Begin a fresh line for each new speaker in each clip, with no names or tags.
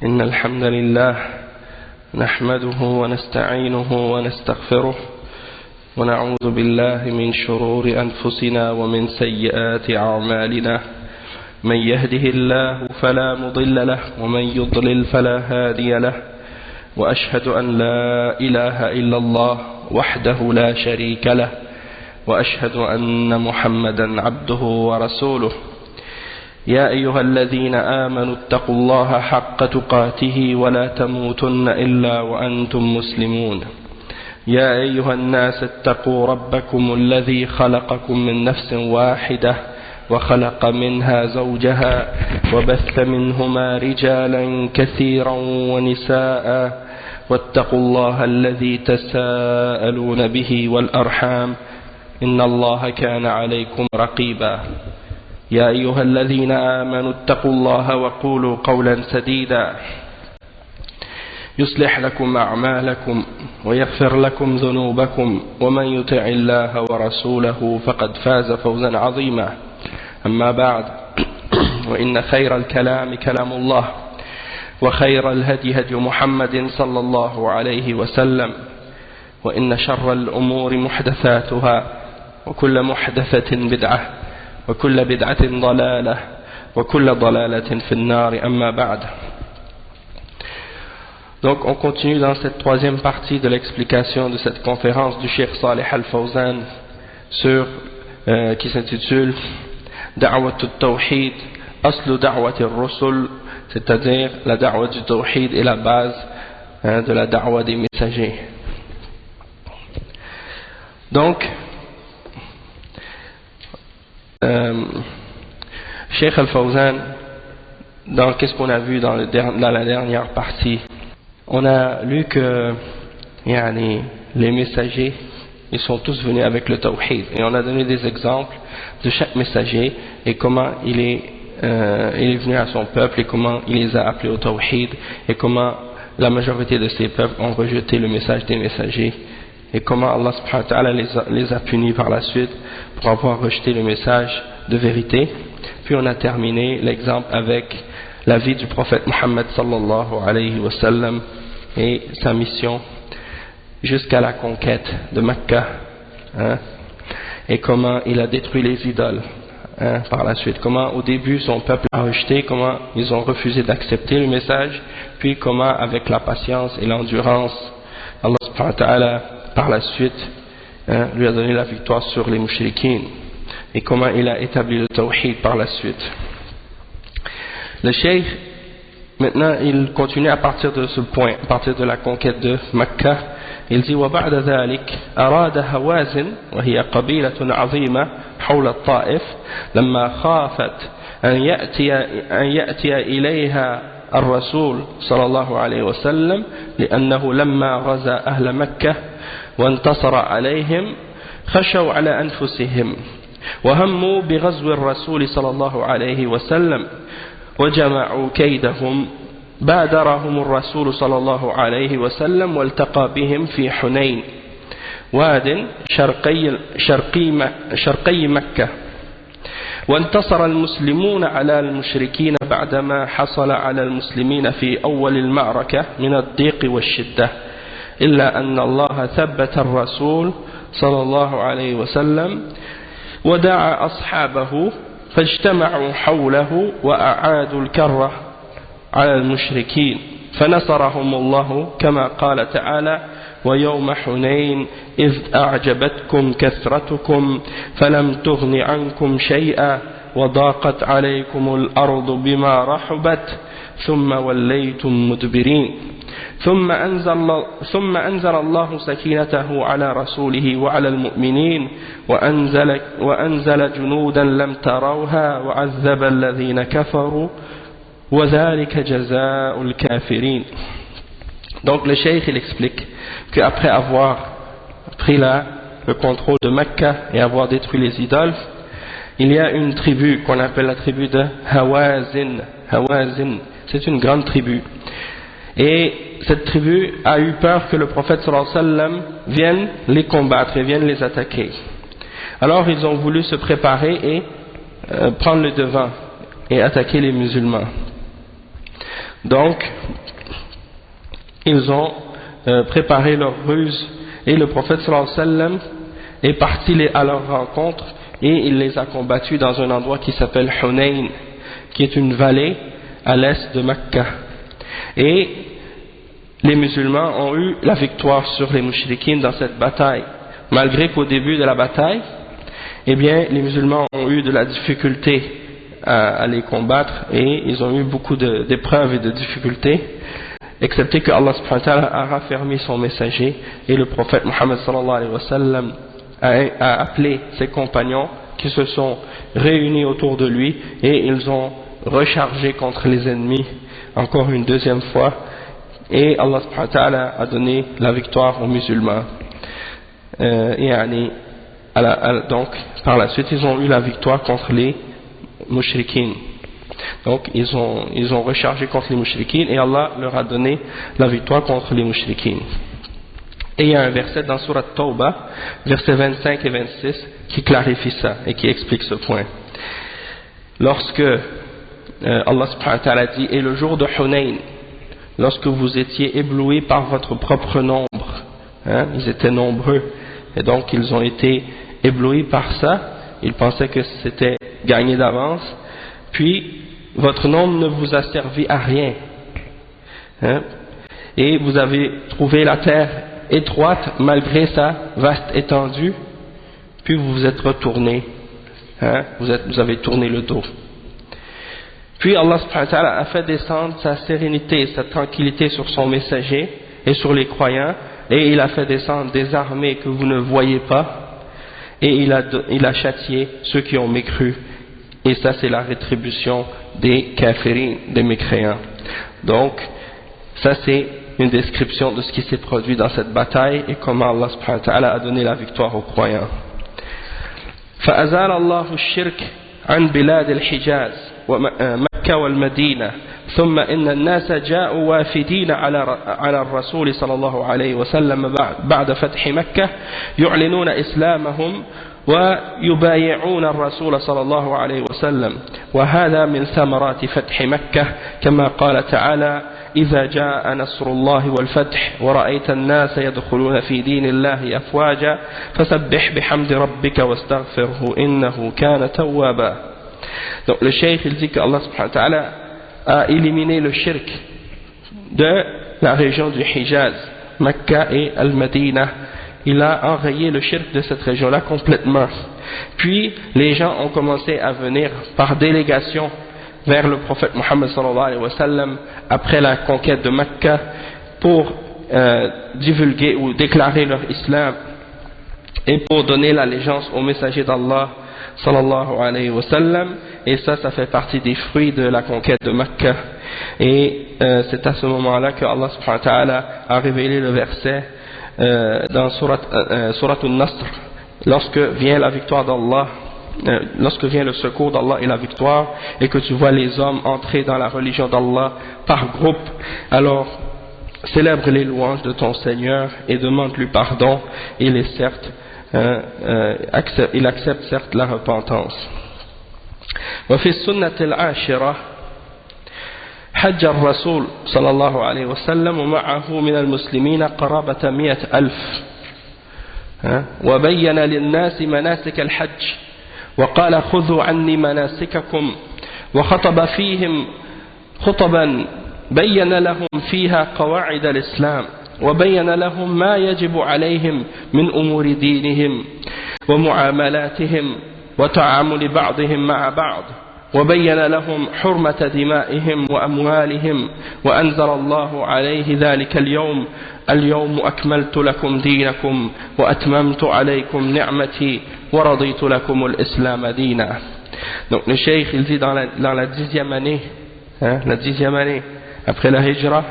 إن الحمد لله نحمده ونستعينه ونستغفره ونعوذ بالله من شرور أنفسنا ومن سيئات أعمالنا من يهده الله فلا مضل له ومن يضلل فلا هادي له وأشهد أن لا إله إلا الله وحده لا شريك له وأشهد أن محمدا عبده ورسوله يا أيها الذين آمنوا اتقوا الله حق تقاته ولا تموتن إلا وأنتم مسلمون يا أيها الناس اتقوا ربكم الذي خلقكم من نفس واحدة وخلق منها زوجها وبث منهما رجالا كثيرا ونساء واتقوا الله الذي تساءلون به والأرحام إن الله كان عليكم رقيبا يا أيها الذين آمنوا اتقوا الله وقولوا قولا سديدا يصلح لكم أعمالكم ويغفر لكم ذنوبكم ومن يطع الله ورسوله فقد فاز فوزا عظيما أما بعد وإن خير الكلام كلام الله وخير الهدي هدي محمد صلى الله عليه وسلم وإن شر الأمور محدثاتها وكل محدثة بدعة وكل بدعة ضلالة وكل ضلالة في النار أما بعد. Donc on continue dans cette troisième partie de l'explication de cette conférence du Cheikh Salih Al-Fawzan qui s'intitule Da'wat al-Tawhid, Aslu Da'wat al-Rusul, c'est-à-dire la Da'wat du Tawhid est la base de la Da'wat des messagers. Donc Cheikh Al-Fawzan, qu'est-ce qu'on a vu dans la dernière partie? On a lu que les messagers, ils sont tous venus avec le tawhid, et on a donné des exemples de chaque messager et comment il est venu à son peuple et comment il les a appelés au tawhid et comment la majorité de ces peuples ont rejeté le message des messagers et comment Allah subhanahu wa ta'ala les a punis par la suite pour avoir rejeté le message de vérité. Puis on a terminé l'exemple avec la vie du prophète Muhammad sallallahu alayhi wa sallam et sa mission jusqu'à la conquête de Mecca, et comment il a détruit les idoles par la suite, comment au début son peuple a rejeté, comment ils ont refusé d'accepter le message, puis comment avec la patience et l'endurance Allah subhanahu wa ta'ala par la suite lui a donné la victoire sur les mushrikines et comment il a établi le tawhid par la suite. Le cheikh maintenant il continue à partir de ce point, à partir de la conquête de Mecca. Il dit وبعد ذلك أراد هوازن وهي قبيلة عظيمة حول الطائف لما خافت أن يأتي إليها الرسول صلى الله عليه وسلم لأنه لما غزا أهل مكة وانتصر عليهم خشوا على أنفسهم وهموا بغزو الرسول صلى الله عليه وسلم وجمعوا كيدهم بادرهم الرسول صلى الله عليه وسلم والتقى بهم في حنين واد شرقي مكة وانتصر المسلمون على المشركين بعدما حصل على المسلمين في أول المعركة من الضيق والشدة إلا أن الله ثبت الرسول صلى الله عليه وسلم ودعا أصحابه فاجتمعوا حوله وأعادوا الكرة على المشركين فنصرهم الله كما قال تعالى ويوم حنين إذ أعجبتكم كثرتكم فلم تغن عنكم شيئا وضاقت عليكم الأرض بما رحبت ثم وليتم مدبرين ثم أنزل الله سكينته على رسوله وعلى المؤمنين وأنزل جنودا لم تروها وعذب الذين كفروا وذلك جزاء الكافرين. Donc le cheikh il explique qu'après avoir pris le contrôle de Mecca et avoir détruit les idoles, il y a une tribu qu'on appelle la tribu de Hawazin. Hawazin, c'est une grande tribu. Et cette tribu a eu peur que le prophète sallallahu alayhi wa sallam vienne les combattre et vienne les attaquer. Alors ils ont voulu se préparer et prendre le devant et attaquer les musulmans. Donc, ils ont préparé leur ruse et le prophète sallallahu alayhi wa sallam est parti à leur rencontre et il les a combattus dans un endroit qui s'appelle Hunayn, qui est une vallée à l'est de Mecca. Et les musulmans ont eu la victoire sur les mouchriquines dans cette bataille, malgré qu'au début de la bataille, eh bien, les musulmans ont eu de la difficulté à les combattre et ils ont eu beaucoup d'épreuves et de difficultés, excepté que Allah subhanahu wa ta'ala a raffermi son messager et le prophète Muhammad sallallahu alayhi wa sallam a appelé ses compagnons qui se sont réunis autour de lui et ils ont rechargé contre les ennemis encore une deuxième fois et Allah subhanahu wa ta'ala a donné la victoire aux musulmans. Donc par la suite ils ont eu la victoire contre les mouchriquines. Donc ils ont rechargé contre les mouchriquines et Allah leur a donné la victoire contre les mouchriquines. Et il y a un verset dans Surat Tawbah, versets 25 et 26, qui clarifie ça et qui explique ce point. Lorsque Allah subhanahu wa ta'ala dit, et le jour de Hunayn, lorsque vous étiez éblouis par votre propre nombre, ils étaient nombreux, et donc ils ont été éblouis par ça, ils pensaient que c'était gagné d'avance, puis votre nombre ne vous a servi à rien, et vous avez trouvé la terre étroite malgré sa vaste étendue, puis vous vous êtes retourné, vous avez tourné le dos. Puis Allah subhanahu wa ta'ala a fait descendre sa sérénité, sa tranquillité sur son messager et sur les croyants, et il a fait descendre des armées que vous ne voyez pas, et il a châtié ceux qui ont mécru, et ça c'est la rétribution des kafirin, des mécréants. Donc ça c'est une description de ce qui s'est produit dans cette bataille et comment Allah subhanahu wa ta'ala a donné la victoire aux croyants. فأزال الله الشرك عن بلاد الحجاز ومكة والمدينة ثم إن الناس جاءوا وافدين على الرسول صلى الله عليه وسلم بعد فتح مكة يعلنون إسلامهم ويبايعون الرسول صلى الله عليه وسلم وهذا من ثمرات فتح مكة كما قال تعالى إذا جاء نصر الله والفتح ورأيت الناس يدخلون في دين الله أفواجا فسبح بحمد ربك واستغفره إنه كان توابا. Donc le cheikh il dit que Allah subhanahu wa ta'ala a éliminé le shirk de la région du Hijaz, Mecca et Al-Madinah. Il a enrayé le shirk de cette région-là complètement. Puis les gens ont commencé à venir par délégation vers le prophète Muhammad sallallahu alayhi wa sallam après la conquête de Mecca pour divulguer ou déclarer leur islam et pour donner l'allégeance au messager d'Allah sallallahu alayhi wa sallam, et ça fait partie des fruits de la conquête de Mecca. Et c'est à ce moment-là que Allah subhanahu wa ta'ala a révélé le verset dans Surat An-Nasr, lorsque vient la victoire d'Allah, lorsque vient le secours d'Allah et la victoire, et que tu vois les hommes entrer dans la religion d'Allah par groupe, alors célèbre les louanges de ton Seigneur et demande-lui pardon, il accepte certes la repentance. وفي السنة العاشرة حج الرسول صلى الله عليه وسلم ومعه من المسلمين قرابة 100,000 وبين للناس مناسك الحج وقال خذوا عني مناسككم وخطب فيهم خطبا بين لهم فيها قواعد الإسلام وبين لهم ما يجب عليهم من أمور دينهم ومعاملاتهم وتعامل بعضهم مع بعض وبين لهم حرمة دمائهم وأموالهم وأنزل الله عليه ذلك اليوم أكملت لكم دينكم وأتممت عليكم نعمتي ورضيت لكم الإسلام دينا. Donc le cheikh il dit dans la 10e année, la 10e année après la hijra,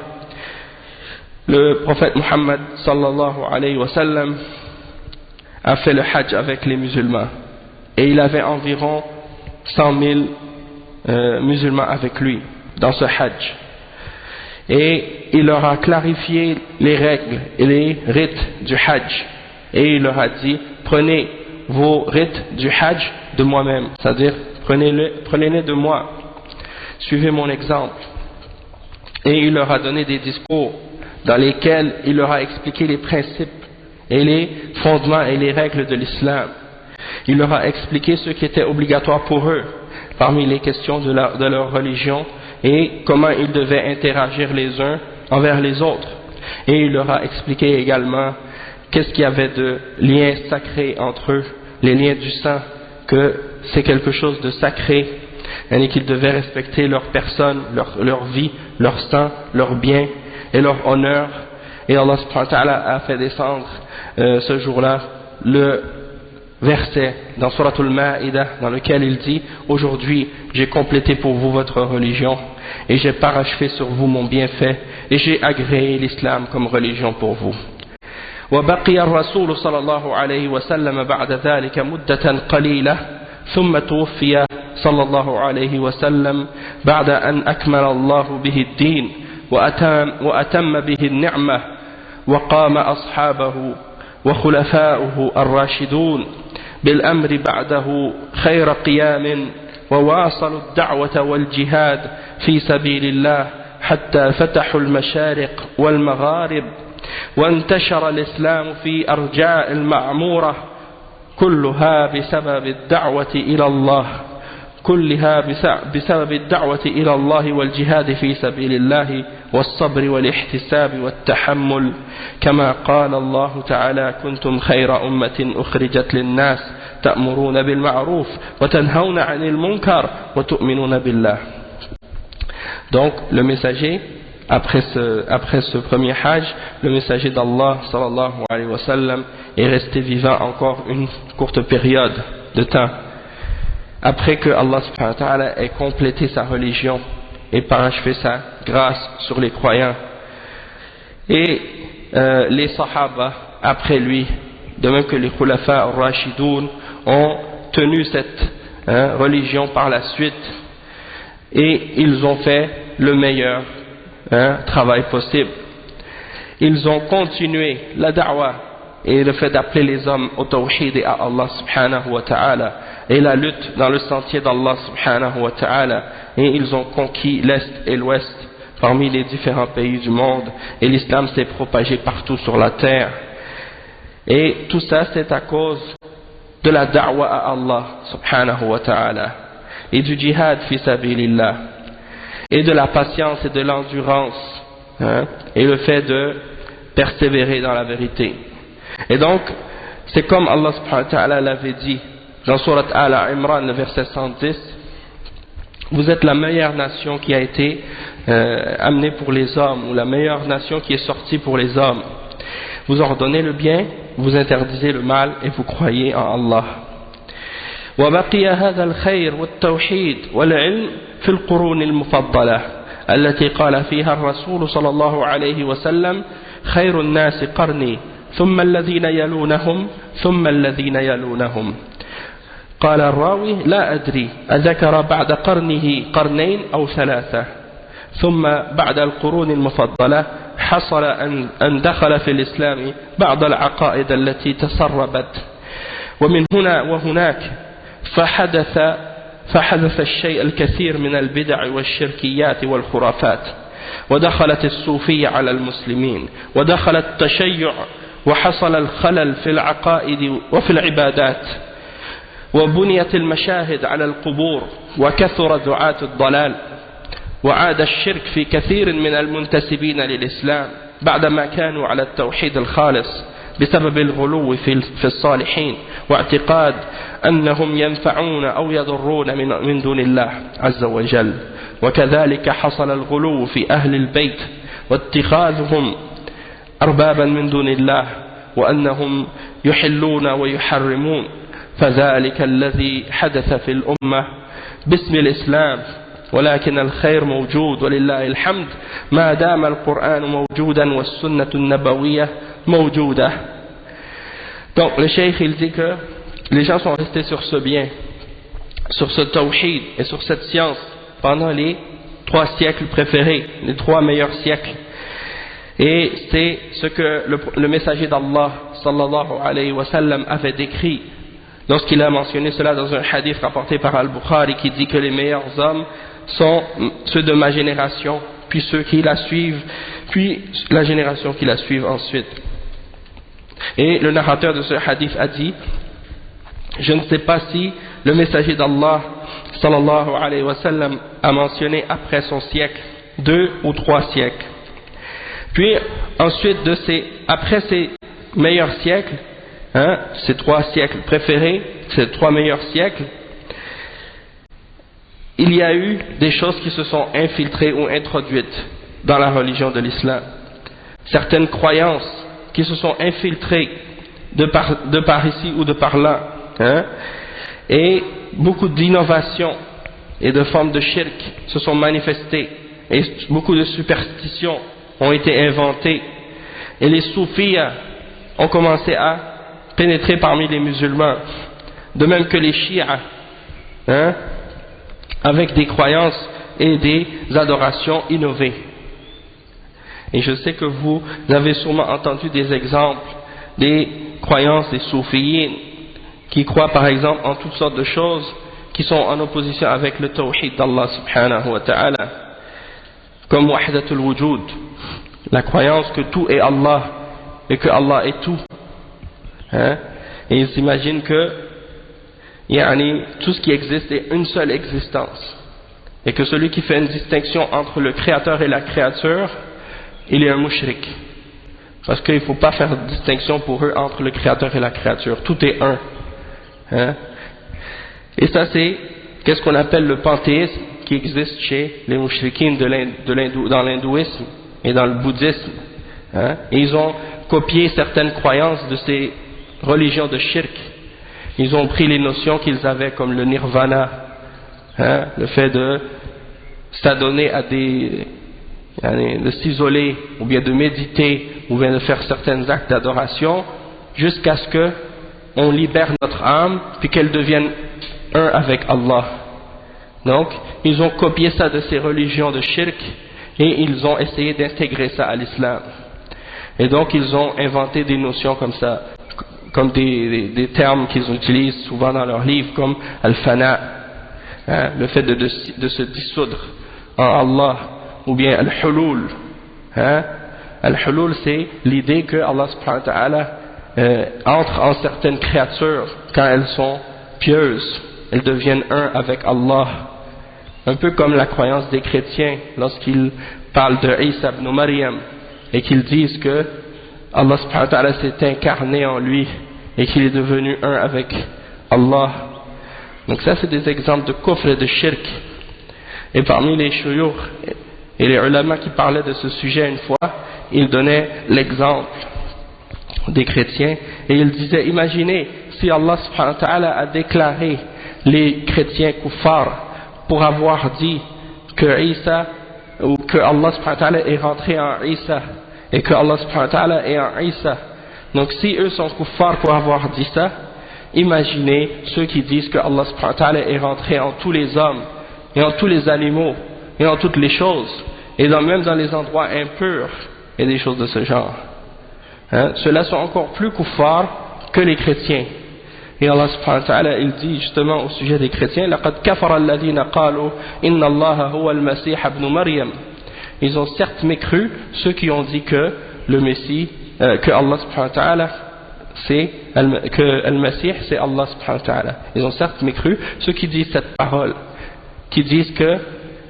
le prophète Muhammad sallallahu alayhi wa sallam a fait le hajj avec les musulmans et il avait environ 100,000 musulmans avec lui dans ce hajj, et il leur a clarifié les règles et les rites du hajj, et il leur a dit prenez vos rites du hajj de moi-même, c'est-à-dire prenez-les de moi, suivez mon exemple. Et il leur a donné des discours dans lesquels il leur a expliqué les principes et les fondements et les règles de l'islam. Il leur a expliqué ce qui était obligatoire pour eux parmi les questions de leur religion et comment ils devaient interagir les uns envers les autres. Et il leur a expliqué également qu'est-ce qu'il y avait de liens sacrés entre eux, les liens du sang, que c'est quelque chose de sacré, et qu'ils devaient respecter leur personne, leur vie, leur sang, leur bien et leur honneur. Et Allah subhanahu wa ta'ala a fait descendre ce jour-là le verset dans Suratul Ma'idah dans lequel il dit: aujourd'hui j'ai complété pour vous votre religion et j'ai parachevé sur vous mon bienfait et j'ai agréé l'islam comme religion pour vous. وبقي الرسول صلى الله عليه وسلم بعد ذلك مدة قليلة ثم توفي صلى الله عليه وسلم بعد أن أكمل الله به الدين وأتم به النعمة وقام أصحابه وخلفاؤه الراشدون بالأمر بعده خير قيام وواصلوا الدعوة والجهاد في سبيل الله حتى فتحوا المشارق والمغارب وانتشر الإسلام في أرجاء المعمورة كلها بسبب الدعوة إلى الله والجهاد في سبيل الله والصبر والاحتساب والتحمل كما قال الله تعالى كنتم خير أمة أخرجت للناس تأمرون بالمعروف وتنهون عن المنكر وتؤمنون بالله. Donc le messager, après ce premier hajj, le messager d'Allah sallallahu alayhi wa sallam est resté vivant encore une courte période de temps après que Allah subhanahu wa ta'ala ait complété sa religion et parachevé sa grâce sur les croyants. Et les sahaba après lui, de même que les khulafa ar-rashidoun, ont tenu cette religion par la suite et ils ont fait le meilleur travail possible. Ils ont continué la da'wah et le fait d'appeler les hommes au tawhid et à Allah subhanahu wa ta'ala et la lutte dans le sentier d'Allah subhanahu wa ta'ala, et ils ont conquis l'Est et l'Ouest parmi les différents pays du monde et l'islam s'est propagé partout sur la terre. Et tout ça c'est à cause de la da'wah à Allah subhanahu wa ta'ala et du jihad fi sabilillah et de la patience et de l'endurance et le fait de persévérer dans la vérité. Et donc c'est comme Allah subhanahu wa ta'ala l'avait dit dans Surat Al-Imran, le verset 110: vous êtes la meilleure nation qui a été amenée pour les hommes, ou la meilleure nation qui est sortie pour les hommes. Vous ordonnez le bien, vous interdisez le mal et vous croyez en Allah. وبقي هذا الخير والتوحيد والعلم في القرون المفضلة التي قال فيها الرسول صلى الله عليه وسلم خير الناس قرني ثم الذين يلونهم ثم الذين يلونهم. قال الراوي لا أدري أذكر بعد قرنه قرنين أو ثلاثة. ثم بعد القرون المفضلة حصل أن دخل في الإسلام بعض العقائد التي تسربت ومن هنا وهناك فحدث الشيء الكثير من البدع والشركيات والخرافات ودخلت الصوفية على المسلمين ودخل التشيع وحصل الخلل في العقائد وفي العبادات وبنيت المشاهد على القبور وكثر دعاة الضلال وعاد الشرك في كثير من المنتسبين للإسلام بعدما كانوا على التوحيد الخالص بسبب الغلو في الصالحين واعتقاد أنهم ينفعون أو يضرون من دون الله عز وجل. وكذلك حصل الغلو في أهل البيت واتخاذهم أربابا من دون الله وأنهم يحلون ويحرمون، فذلك الذي حدث في الأمة باسم الإسلام. ولكن الخير موجود ولله الحمد ما دام القرآن موجودا والسنة النبوية موجودة. Donc le cheikh il dit que les gens sont restés sur ce bien, sur ce tawhid et sur cette science pendant les 3 siècles préférés, les 3 meilleurs siècles. Et c'est ce que le messager d'Allah sallallahu alayhi wa sallam avait décrit lorsqu'il a mentionné cela dans un hadith rapporté par Al-Bukhari qui dit que les meilleurs hommes sont ceux de ma génération puis ceux qui la suivent, puis la génération qui la suivent ensuite. Et le narrateur de ce hadith a dit, je ne sais pas si le messager d'Allah sallallahu alayhi wa sallam a mentionné après son siècle 2 ou 3 siècles. Puis ensuite après ces meilleurs siècles, ces 3 siècles préférés, ces 3 meilleurs siècles, il y a eu des choses qui se sont infiltrées ou introduites dans la religion de l'islam. Certaines croyances qui se sont infiltrées de par ici ou de par là, et beaucoup d'innovations et de formes de shirk se sont manifestées, et beaucoup de superstitions ont été inventées, et les soufis ont commencé à pénétrer parmi les musulmans, de même que les chiites, avec des croyances et des adorations innovées. Et je sais que vous avez sûrement entendu des exemples des croyances des soufiyyin qui croient par exemple en toutes sortes de choses qui sont en opposition avec le tawhid d'Allah subhanahu wa ta'ala, comme wahdatul wujud, la croyance que tout est Allah et que Allah est tout. Et ils s'imaginent que tout ce qui existe est une seule existence, et que celui qui fait une distinction entre le créateur et la créature, il est un mushrik, parce qu'il ne faut pas faire de distinction pour eux entre le créateur et la créature, tout est un. Et ça c'est qu'est-ce qu'on appelle le panthéisme qui existe chez les mushrikines dans l'hindouisme et dans le bouddhisme. Et ils ont copié certaines croyances de ces religions de shirk. Ils ont pris les notions qu'ils avaient comme le nirvana, le fait de s'adonner à de s'isoler, ou bien de méditer, ou bien de faire certains actes d'adoration, jusqu'à ce que on libère notre âme, puis qu'elle devienne un avec Allah. Donc, ils ont copié ça de ces religions de shirk, et ils ont essayé d'intégrer ça à l'islam. Et donc, ils ont inventé des notions comme ça, comme des termes qu'ils utilisent souvent dans leurs livres, comme al-fana, le fait de se dissoudre en Allah, ou bien al-hulul. Al-hulul, c'est l'idée que Allah subhanahu wa ta'ala entre en certaines créatures quand elles sont pieuses, elles deviennent un avec Allah. Un peu comme la croyance des chrétiens lorsqu'ils parlent de Isa ibn Maryam et qu'ils disent que Allah subhanahu wa ta'ala s'est incarné en lui et qu'il est devenu un avec Allah. Donc ça c'est des exemples de kufr et de shirk. Et parmi les shuyukh et les ulama qui parlaient de ce sujet une fois, ils donnaient l'exemple des chrétiens et ils disaient, imaginez si Allah subhanahu wa ta'ala a déclaré les chrétiens kuffar pour avoir dit que Isa, ou que Allah subhanahu wa ta'ala est rentré en Isa et que Allah subhanahu wa ta'ala est en Isa. Donc si eux sont kuffar pour avoir dit ça, imaginez ceux qui disent que Allah subhanahu wa ta'ala est rentré en tous les hommes et en tous les animaux et en toutes les choses et même dans les endroits impurs et des choses de ce genre. Ceux-là sont encore plus kuffar que les chrétiens. Et Allah subhanahu wa ta'ala il dit justement au sujet des chrétiens, لَقَدْ كَفَرَ الَّذِينَ قَالُوا إِنَّ اللَّهَ هُوَ الْمَسِيحَ ابْنُ مَرْيَمَ. Ils ont certes mécru ceux qui ont dit que le Messie, que Allah subhanahu wa ta'ala que le Messie c'est Allah subhanahu wa ta'ala. Ils ont certes mécru ceux qui disent cette parole, qui disent que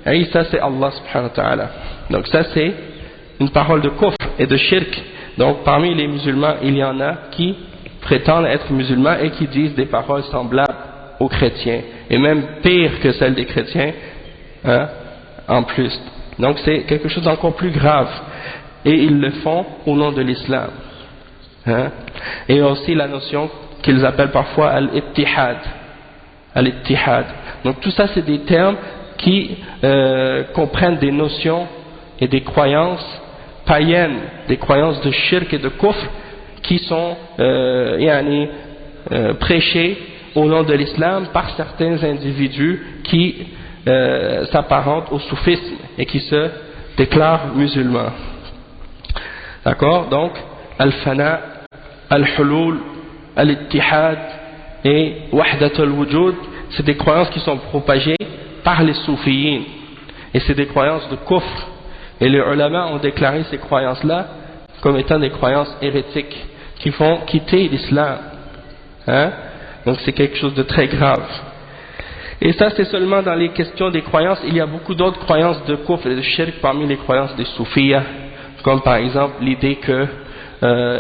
Isa c'est Allah subhanahu wa ta'ala. Donc ça c'est une parole de kufr et de shirk. Donc parmi les musulmans il y en a qui prétendent être musulmans et qui disent des paroles semblables aux chrétiens et même pire que celles des chrétiens en plus. Donc c'est quelque chose d'encore plus grave et ils le font au nom de l'islam. Et aussi la notion qu'ils appellent parfois al-ittihad. Al-ittihad. Donc tout ça c'est des termes qui comprennent des notions et des croyances païennes, des croyances de shirk et de kufr qui sont prêchées au nom de l'islam par certains individus qui s'apparentent au soufisme et qui se déclarent musulmans. D'accord? Donc al-fana, al-hulul, al-ittihad et wahdatul wujud, c'est des croyances qui sont propagées par les soufiyyin et c'est des croyances de kufr Et les ulama ont déclaré ces croyances-là comme étant des croyances hérétiques qui font quitter l'islam. Donc c'est quelque chose de très grave. Et ça c'est seulement dans les questions des croyances. Il y a beaucoup d'autres croyances de kufr et de shirk parmi les croyances des soufiyas, comme par exemple l'idée que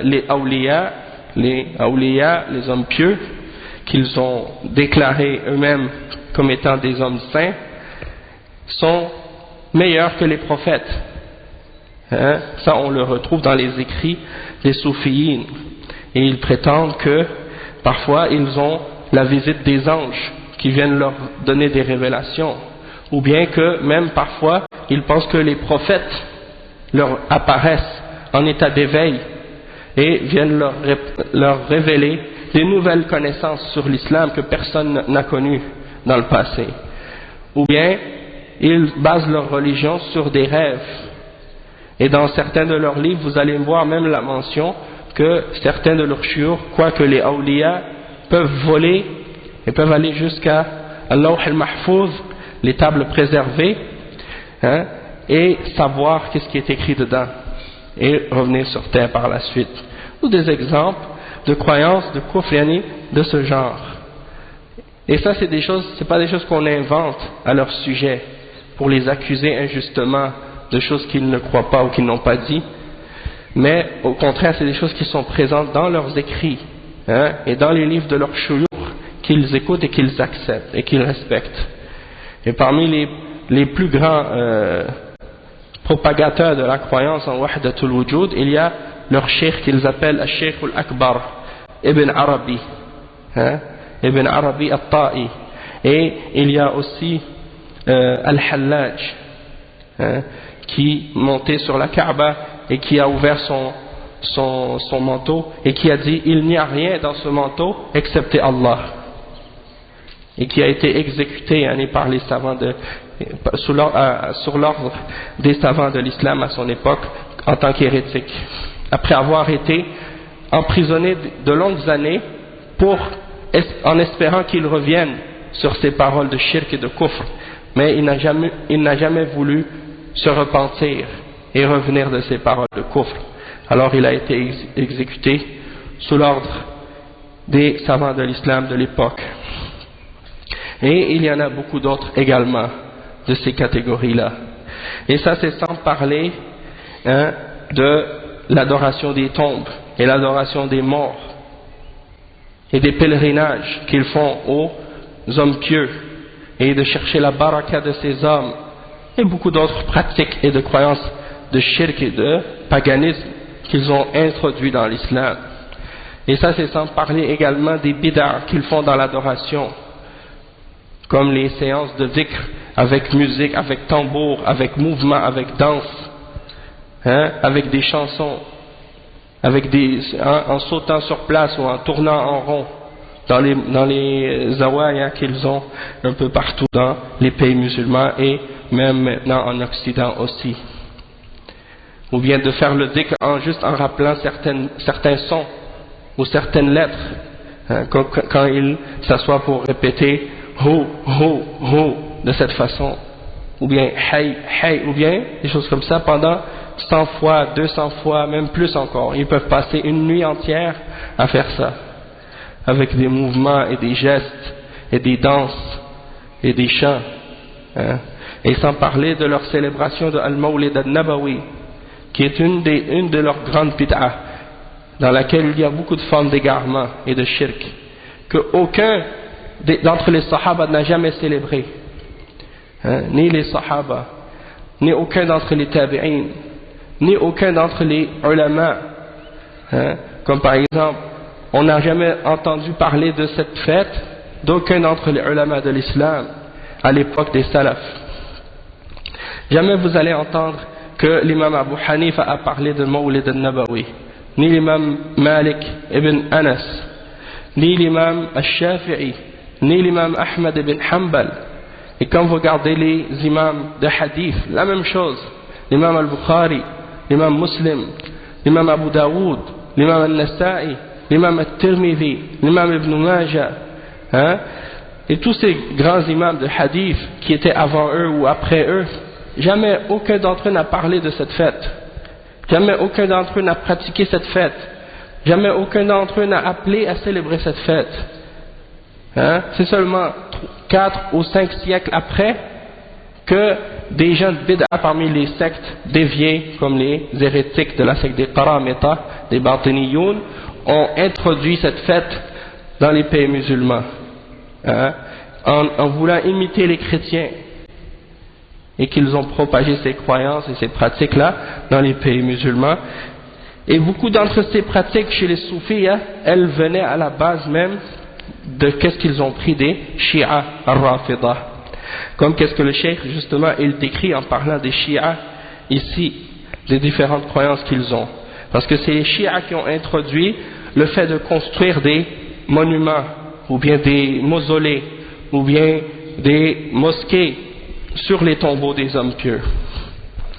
les awliya, les hommes pieux, qu'ils ont déclarés eux-mêmes comme étant des hommes saints, sont meilleurs que les prophètes. Ça on le retrouve dans les écrits des soufiyines. Et ils prétendent que parfois ils ont la visite des anges qui viennent leur donner des révélations, ou bien que même parfois ils pensent que les prophètes leur apparaissent en état d'éveil et viennent leur révéler des nouvelles connaissances sur l'islam que personne n'a connues dans le passé. Ou bien ils basent leur religion sur des rêves. Et dans certains de leurs livres, vous allez voir même la mention que certains de leurs shiur croient que les awliya peuvent voler et peuvent aller jusqu'à Al-Lawh al-Mahfouz, les tables préservées, et savoir qu'est-ce qui est écrit dedans et revenir sur terre par la suite. Ou des exemples de croyances de kufr de ce genre. Et ça c'est pas des choses qu'on invente à leur sujet pour les accuser injustement de choses qu'ils ne croient pas ou qu'ils n'ont pas dit, mais au contraire c'est des choses qui sont présentes dans leurs écrits et dans les livres de leurs shuyukh qu'ils écoutent et qu'ils acceptent et qu'ils respectent. Et parmi les plus grands propagateurs de la croyance en Wahdatul Wujud, il y a leur cheikh qu'ils appellent al-Cheikh al-Akbar, Ibn Arabi, Ibn Arabi al-Ta'i, et il y a aussi Al-Hallaj, qui montait sur la Kaaba et qui a ouvert son manteau et qui a dit il n'y a rien dans ce manteau excepté Allah, et qui a été exécuté par les savants sur l'ordre des savants de l'islam à son époque en tant qu'hérétique, après avoir été emprisonné de longues années en espérant qu'il revienne sur ses paroles de shirk et de kufr, mais il n'a jamais voulu se repentir et revenir de ses paroles de kufr. Alors il a été exécuté sous l'ordre des savants de l'islam de l'époque. Et il y en a beaucoup d'autres également de ces catégories-là. Et ça c'est sans parler de l'adoration des tombes et l'adoration des morts et des pèlerinages qu'ils font aux hommes pieux et de chercher la baraka de ces hommes et beaucoup d'autres pratiques et de croyances de shirk et de paganisme qu'ils ont introduits dans l'islam. Et ça c'est sans parler également des bid'ah qu'ils font dans l'adoration, comme les séances de dhikr avec musique, avec tambour, avec mouvement, avec danse, avec des chansons, en sautant sur place ou en tournant en rond dans les zawaya qu'ils ont un peu partout dans les pays musulmans et même maintenant en Occident aussi. Ou bien de faire le dhikr juste en rappelant certains sons ou certaines lettres, quand ils s'assoient pour répéter hu, hu, hu de cette façon, ou bien hay, hay, ou bien des choses comme ça pendant 100 fois, 200 fois, même plus encore. Ils peuvent passer une nuit entière à faire ça, avec des mouvements et des gestes et des danses et des chants, et sans parler de leur célébration de Al-Mawlid al-Nabawi, qui est une de leurs grandes bid'ah, dans laquelle il y a beaucoup de formes d'égarement et de shirk, que aucun d'entre les sahaba n'a jamais célébré, ni les sahaba, ni aucun d'entre les tabi'in, ni aucun d'entre les ulama, comme par exemple, on n'a jamais entendu parler de cette fête d'aucun d'entre les ulama de l'islam à l'époque des salafs. Jamais vous allez entendre que l'imam Abu Hanifa a parlé de Mawlid al-Nabawi, ni l'imam Malik ibn Anas, ni l'imam al-Shafi'i, ni l'imam Ahmad ibn Hanbal. Et quand vous regardez les imams de hadith, la même chose, l'imam al-Bukhari, l'imam Muslim, l'imam Abu Daoud, l'imam al-Nasa'i, l'imam al-Tirmidhi, l'imam Ibn Majah, et tous ces grands imams de hadith qui étaient avant eux ou après eux, jamais aucun d'entre eux n'a parlé de cette fête. Jamais aucun d'entre eux n'a pratiqué cette fête. Jamais aucun d'entre eux n'a appelé à célébrer cette fête. Hein? C'est seulement 4 ou 5 siècles après que des gens de bid'a parmi les sectes déviées, comme les hérétiques de la secte des Qaramita, des Batiniyoun, ont introduit cette fête dans les pays musulmans, hein? En voulant imiter les chrétiens, et qu'ils ont propagé ces croyances et ces pratiques-là dans les pays musulmans. Et beaucoup d'entre ces pratiques chez les soufis, hein, elles venaient à la base même de qu'est-ce qu'ils ont pris des Shia al-Rafida. Comme qu'est-ce que le cheikh justement il décrit en parlant des Shia ici, des différentes croyances qu'ils ont. Parce que c'est les Shia qui ont introduit le fait de construire des monuments, ou bien des mausolées, ou bien des mosquées sur les tombeaux des hommes pieux,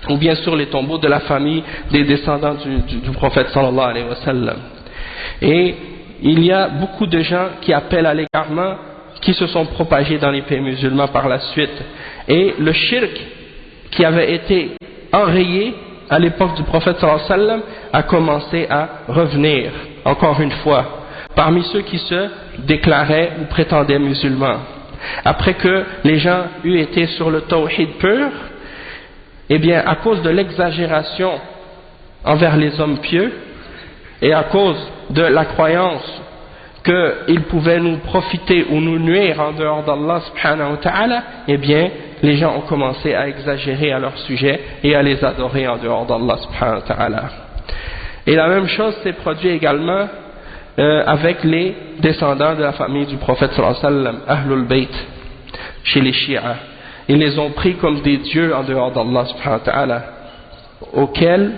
ou bien sur les tombeaux de la famille des descendants du prophète sallallahu alayhi wa sallam. Et il y a beaucoup de gens qui appellent à l'égarement, qui se sont propagés dans les pays musulmans par la suite. Et le shirk qui avait été enrayé à l'époque du prophète sallallahu alayhi wa sallam a commencé à revenir, encore une fois, parmi ceux qui se déclaraient ou prétendaient musulmans. Après que les gens eurent été sur le tawhid pur, eh bien, à cause de l'exagération envers les hommes pieux, et à cause de la croyance qu'ils pouvaient nous profiter ou nous nuire en dehors d'Allah subhanahu wa ta'ala, eh bien, les gens ont commencé à exagérer à leur sujet et à les adorer en dehors d'Allah subhanahu wa ta'ala. Et la même chose s'est produit également avec les descendants de la famille du prophète sallallahu alayhi wa sallam, Ahlul Bayt, chez les Shia. Ils les ont pris comme des dieux en dehors d'Allah subhanahu wa ta'ala, auxquels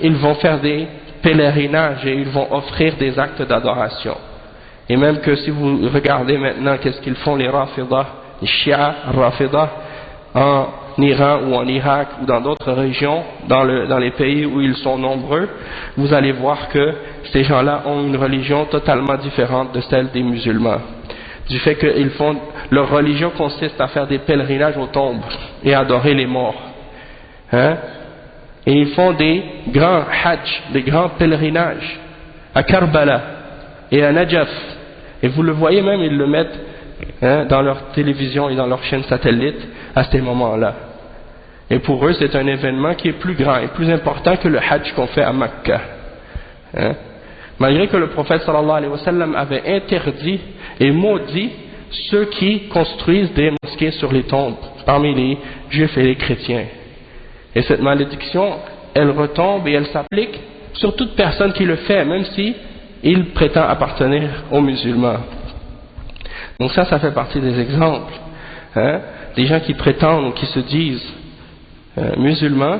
ils vont faire des pèlerinages et ils vont offrir des actes d'adoration. Et même que si vous regardez maintenant qu'est-ce qu'ils font les Rafidah, les Shia Rafidah, en Iran ou en Irak ou dans d'autres régions, dans les pays où ils sont nombreux, vous allez voir que ces gens-là ont une religion totalement différente de celle des musulmans. Du fait que leur religion consiste à faire des pèlerinages aux tombes et à adorer les morts. Hein? Et ils font des grands hajj, des grands pèlerinages à Karbala et à Najaf. Et vous le voyez même, ils le mettent dans leur télévision et dans leur chaîne satellite à ces moments-là. Et pour eux, c'est un événement qui est plus grand et plus important que le hajj qu'on fait à Mecca. Malgré que le prophète sallallahu alayhi wa sallam avait interdit et maudit ceux qui construisent des mosquées sur les tombes parmi les juifs et les chrétiens. Et cette malédiction, elle retombe et elle s'applique sur toute personne qui le fait, même si il prétend appartenir aux musulmans. Donc ça fait partie des exemples. Des gens qui prétendent ou qui se disent musulmans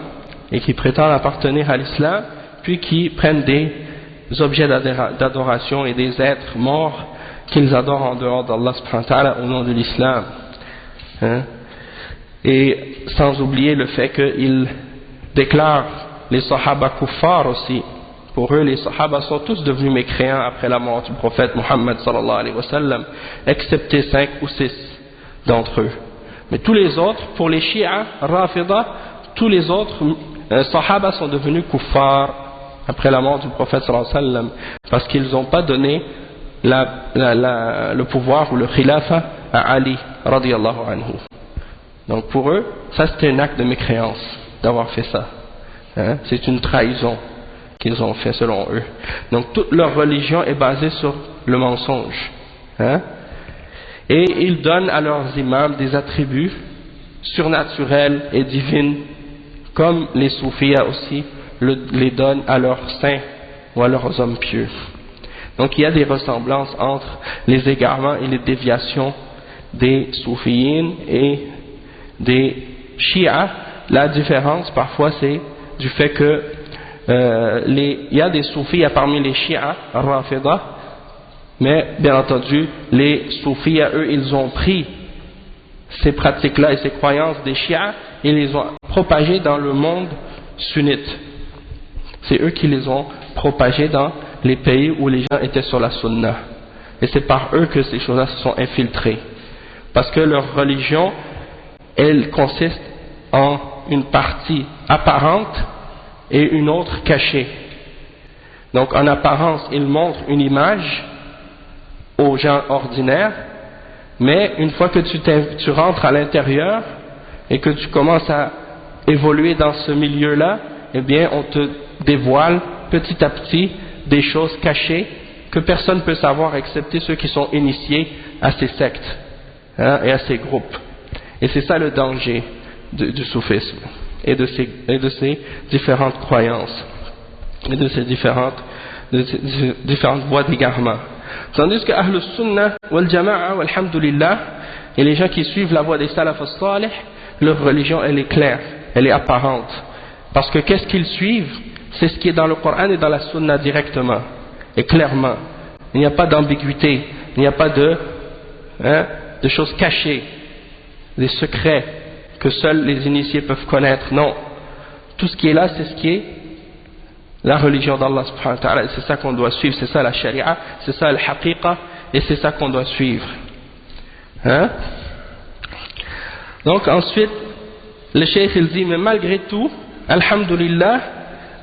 et qui prétendent appartenir à l'islam, puis qui prennent des objets d'adoration et des êtres morts qu'ils adorent en dehors d'Allah subhanahu wa ta'ala au nom de l'islam. Et sans oublier le fait qu'ils déclarent les sahaba kuffar aussi. Pour eux, les sahaba sont tous devenus mécréants après la mort du prophète Muhammad sallallahu alayhi wa sallam, excepté 5 ou 6 d'entre eux. Mais tous les autres, pour les Shia, Rafida, tous les autres sahaba sont devenus kuffar après la mort du prophète sallallahu alayhi wa sallam, parce qu'ils n'ont pas donné le pouvoir ou le khilafa à Ali radiyallahu anhu. Donc pour eux, ça c'était un acte de mécréance d'avoir fait ça. C'est une trahison qu'ils ont fait selon eux. Donc toute leur religion est basée sur le mensonge. Et ils donnent à leurs imams des attributs surnaturels et divins, comme les soufis aussi les donnent à leurs saints ou à leurs hommes pieux. Donc il y a des ressemblances entre les égarements et les déviations des soufiyins et des Shia. La différence parfois c'est du fait que il y a des soufis parmi les Shia Rafida, mais bien entendu les soufis eux ils ont pris ces pratiques-là et ces croyances des Shia et les ont propagées dans le monde sunnite. C'est eux qui les ont propagées dans les pays où les gens étaient sur la sunna. Et c'est par eux que ces choses-là se sont infiltrées. Parce que leur religion, elle consiste en une partie apparente et une autre cachée. Donc en apparence, il montre une image aux gens ordinaires, mais une fois que tu rentres à l'intérieur et que tu commences à évoluer dans ce milieu-là, eh bien on te dévoile petit à petit des choses cachées que personne ne peut savoir excepté ceux qui sont initiés à ces sectes et à ces groupes. Et c'est ça le danger du soufisme et de ces différentes croyances et de ces différentes voies d'égarement. Tandis que Ahlus Sunnah wal Jama'a walhamdulillah, et les gens qui suivent la voie des Salaf as-Salih, leur religion elle est claire, elle est apparente. Parce que qu'est-ce qu'ils suivent? C'est ce qui est dans le Coran et dans la Sunna directement et clairement. Il n'y a pas d'ambiguïté, il n'y a pas de choses cachées, des secrets que seuls les initiés peuvent connaître. Non, tout ce qui est là, c'est ce qui est la religion d'Allah subhanahu wa ta'ala, c'est ça qu'on doit suivre, c'est ça la sharia, c'est ça le haqiqa, et c'est ça qu'on doit suivre. Donc ensuite, le cheikh il dit, mais malgré tout, alhamdulillah,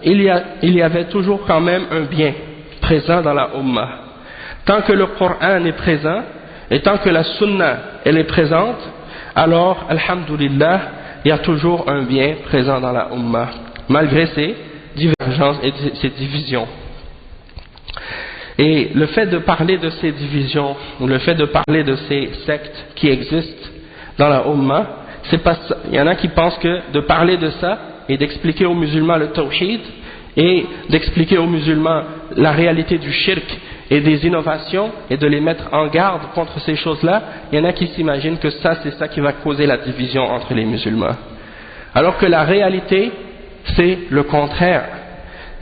il y avait toujours quand même un bien présent dans la Ummah. Tant que le Coran est présent, et tant que la Sunna elle est présente, alors, alhamdulillah, il y a toujours un bien présent dans la Ummah, malgré ces divergences et ces divisions. Et le fait de parler de ces divisions, ou le fait de parler de ces sectes qui existent dans la Ummah, c'est pas ça. Il y en a qui pensent que de parler de ça et d'expliquer aux musulmans le tawhid et d'expliquer aux musulmans la réalité du shirk et des innovations et de les mettre en garde contre ces choses-là, il y en a qui s'imaginent que ça c'est ça qui va causer la division entre les musulmans. Alors que la réalité c'est le contraire.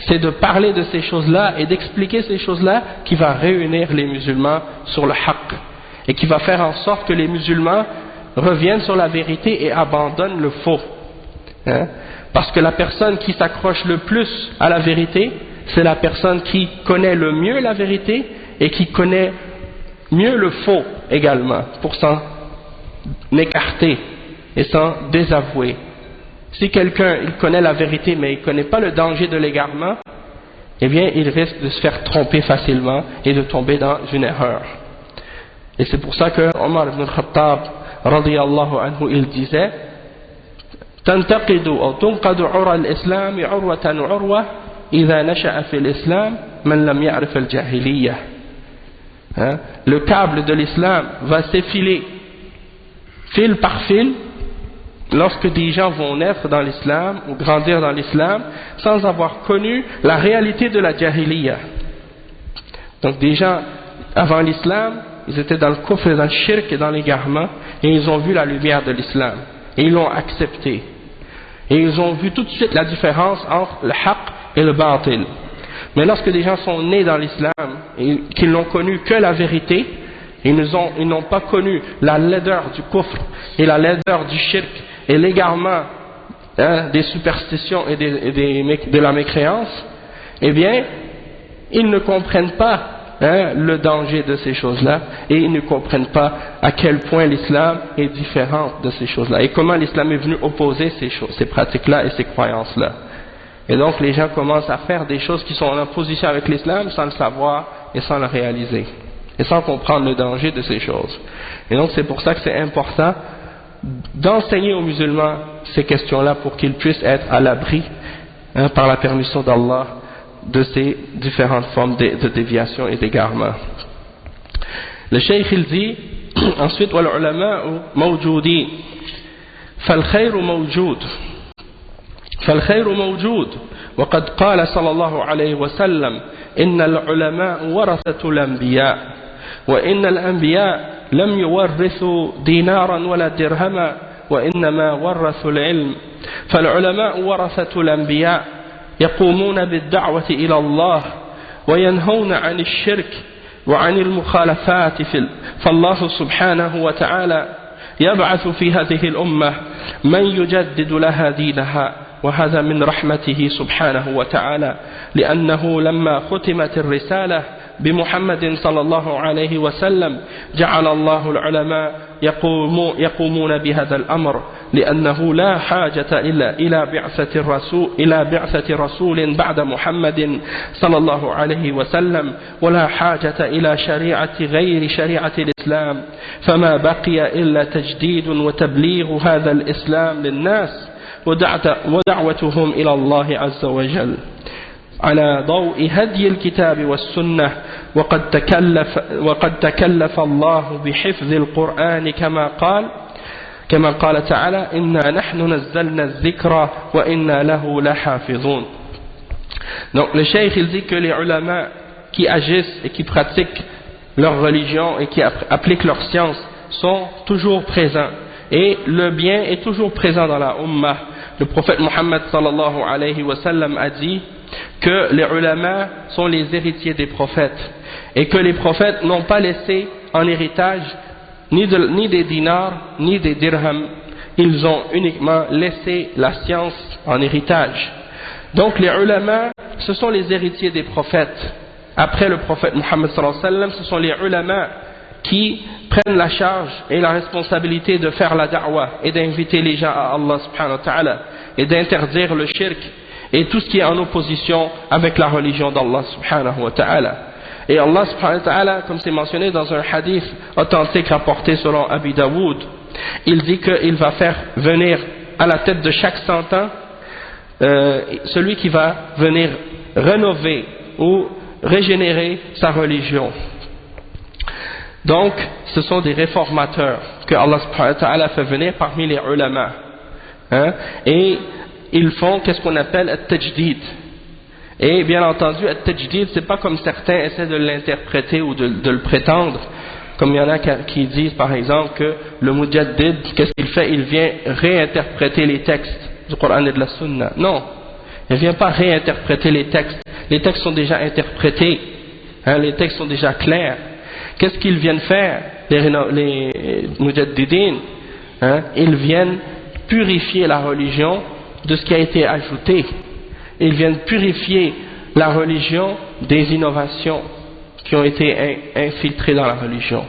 C'est de parler de ces choses-là et d'expliquer ces choses-là qui va réunir les musulmans sur le haqq et qui va faire en sorte que les musulmans reviennent sur la vérité et abandonnent le faux. Parce que la personne qui s'accroche le plus à la vérité, c'est la personne qui connaît le mieux la vérité et qui connaît mieux le faux également, pour s'en écarter et s'en désavouer. Si quelqu'un il connaît la vérité mais il ne connaît pas le danger de l'égarement, eh bien il risque de se faire tromper facilement et de tomber dans une erreur. Et c'est pour ça que Omar ibn al-Khattab radiyallahu anhu il disait تنتقد أو تنقد عرى الإسلام عروة عروة إذا نشأ في الإسلام من لم يعرف الجاهلية. Le câble de l'islam va s'effiler fil par fil lorsque des gens vont naître dans l'islam ou grandir dans l'islam sans avoir connu la réalité de la jahiliya. Donc des gens avant l'islam, ils étaient dans le kufr, dans le shirk et dans l'égarement, et ils ont vu la lumière de l'islam et ils l'ont accepté. Et ils ont vu tout de suite la différence entre le haqq et le batil. Mais lorsque des gens sont nés dans l'islam et qu'ils n'ont connu que la vérité, ils n'ont pas connu la laideur du kufr et la laideur du shirk et l'égarement des superstitions et de la mécréance, eh bien, ils ne comprennent pas le danger de ces choses-là et ils ne comprennent pas à quel point l'islam est différent de ces choses-là et comment l'islam est venu opposer ces pratiques-là et ces croyances-là. Et donc les gens commencent à faire des choses qui sont en opposition avec l'islam sans le savoir et sans le réaliser et sans comprendre le danger de ces choses. Et donc c'est pour ça que c'est important d'enseigner aux musulmans ces questions-là pour qu'ils puissent être à l'abri par la permission d'Allah de ces différentes formes de déviation et d'égarement. Le cheikh il dit ensuite والعلماء موجودين فالخير موجود وقد قال صلى الله عليه وسلم إن العلماء ورثة الأنبياء وإن الأنبياء لم يورثوا دينارا ولا درهما وإنما ورثوا العلم فالعلماء ورثة الأنبياء يقومون بالدعوة إلى الله وينهون عن الشرك وعن المخالفات فالله سبحانه وتعالى يبعث في هذه الأمة من يجدد لها دينها وهذا من رحمته سبحانه وتعالى لأنه لما ختمت الرسالة بمحمد صلى الله عليه وسلم جعل الله العلماء يقومون بهذا الأمر لأنه لا حاجة إلا إلى بعثة رسول بعد محمد صلى الله عليه وسلم ولا حاجة إلى شريعة غير شريعة الإسلام فما بقي إلا تجديد وتبليغ هذا الإسلام للناس ودعوتهم إلى الله عز وجل على ضوء هدي الكتاب والسنة وقد تكلف الله بحفظ القرآن كما قال تعالى إنا نحن نزلنا الذكر وإنا له لحافظون. Donc le cheikh il dit que les ulama qui agissent et qui pratiquent leur religion et qui appliquent leur science sont toujours présents et le bien est toujours présent dans la ummah. Le prophète Mohammed sallallahu alayhi wa sallam a dit que les ulama sont les héritiers des prophètes et que les prophètes n'ont pas laissé en héritage ni des dinars ni des dirhams, ils ont uniquement laissé la science en héritage. Donc les ulama, ce sont les héritiers des prophètes. Après le prophète Mohammed sallallahu alayhi wa sallam, ce sont les ulama qui prennent la charge et la responsabilité de faire la da'wah et d'inviter les gens à Allah subhanahu wa ta'ala et d'interdire le shirk et tout ce qui est en opposition avec la religion d'Allah subhanahu wa ta'ala. Et Allah subhanahu wa ta'ala, comme c'est mentionné dans un hadith authentique rapporté selon Abi Dawood, il dit qu'il va faire venir à la tête de chaque 100 ans celui qui va venir rénover ou régénérer sa religion. Donc, ce sont des réformateurs que Allah subhanahu wa ta'ala fait venir parmi les ulama. Et ils font qu'est-ce qu'on appelle at-tajdid. Et bien entendu, at-tajdid, c'est pas comme certains essaient de l'interpréter ou de le prétendre. Comme il y en a qui disent par exemple que le mujaddid, qu'est-ce qu'il fait? Il vient réinterpréter les textes du Coran et de la Sunna. Non, il ne vient pas réinterpréter les textes. Les textes sont déjà interprétés, les textes sont déjà clairs. Qu'est-ce qu'ils viennent faire, les mujaddidin? Ils viennent purifier la religion de ce qui a été ajouté. Ils viennent purifier la religion des innovations qui ont été infiltrées dans la religion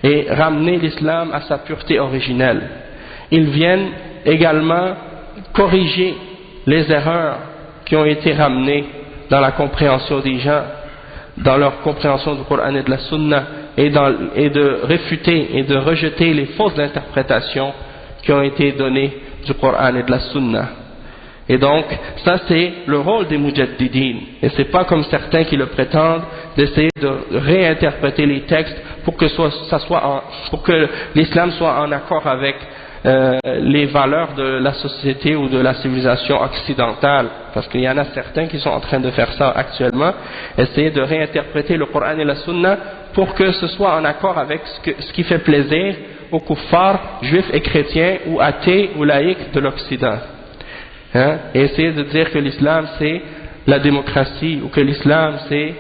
et ramener l'islam à sa pureté originelle. Ils viennent également corriger les erreurs qui ont été ramenées dans la compréhension des gens, dans leur compréhension du Coran et de la Sunna, et de réfuter et de rejeter les fausses interprétations qui ont été données du Coran et de la Sunna. Et donc, ça c'est le rôle des mujaddidin. Et c'est pas comme certains qui le prétendent d'essayer de réinterpréter les textes pour que l'islam soit en accord avec les valeurs de la société ou de la civilisation occidentale. Parce qu'il y en a certains qui sont en train de faire ça actuellement, essayer de réinterpréter le Coran et la Sunna pour que ce soit en accord avec ce qui fait plaisir aux kuffars, juifs et chrétiens ou athées ou laïcs de l'Occident. Et essayer de dire que l'islam c'est la démocratie ou que l'islam c'est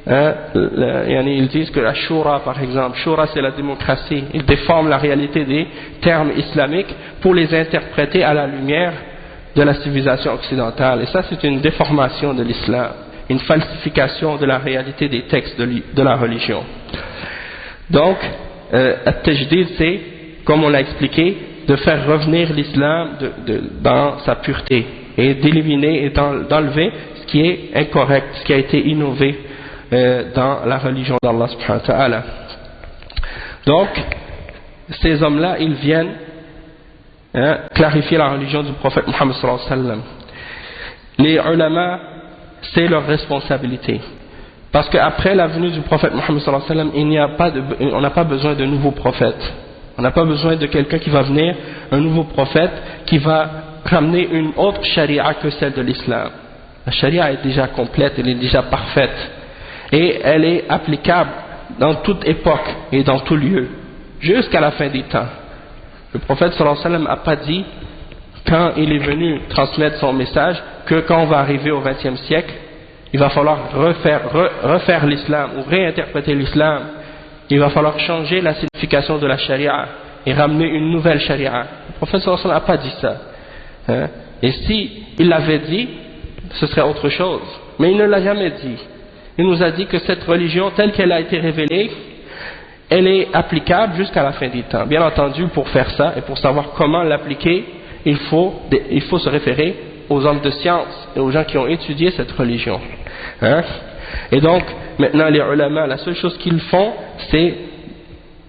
ils disent que la shura par exemple, shura c'est la démocratie. Ils déforment la réalité des termes islamiques pour les interpréter à la lumière de la civilisation occidentale. Et ça c'est une déformation de l'islam, une falsification de la réalité des textes de la religion. Donc at-tajdid c'est, comme on l'a expliqué, de faire revenir l'islam dans sa pureté et d'éliminer et d'enlever ce qui est incorrect, ce qui a été innové dans la religion d'Allah subhanahu wa ta'ala. Donc ces hommes-là, ils viennent clarifier la religion du prophète Mohammed sallallahu alayhi wa sallam. Les ulama, c'est leur responsabilité, parce qu'après la venue du prophète Mohammed sallallahu alayhi wa sallam, on n'a pas besoin de nouveaux prophètes. On n'a pas besoin de quelqu'un qui va venir, un nouveau prophète, qui va ramener une autre charia que celle de l'islam. La charia est déjà complète, elle est déjà parfaite. Et elle est applicable dans toute époque et dans tout lieu, jusqu'à la fin des temps. Le prophète sallallahu alayhi wa sallam n'a pas dit, quand il est venu transmettre son message, que quand on va arriver au XXe siècle, il va falloir refaire l'islam ou réinterpréter l'islam. Il va falloir changer la signification de la charia et ramener une nouvelle charia. Le prophète sallallahu alayhi wa sallam n'a pas dit ça. Et si il l'avait dit, ce serait autre chose. Mais il ne l'a jamais dit. il nous a dit que cette religion telle qu'elle a été révélée, elle est applicable jusqu'à la fin des temps. Bien entendu, pour faire ça et pour savoir comment l'appliquer, il faut se référer aux hommes de science et aux gens qui ont étudié cette religion. Et donc, maintenant les ulama, la seule chose qu'ils font, c'est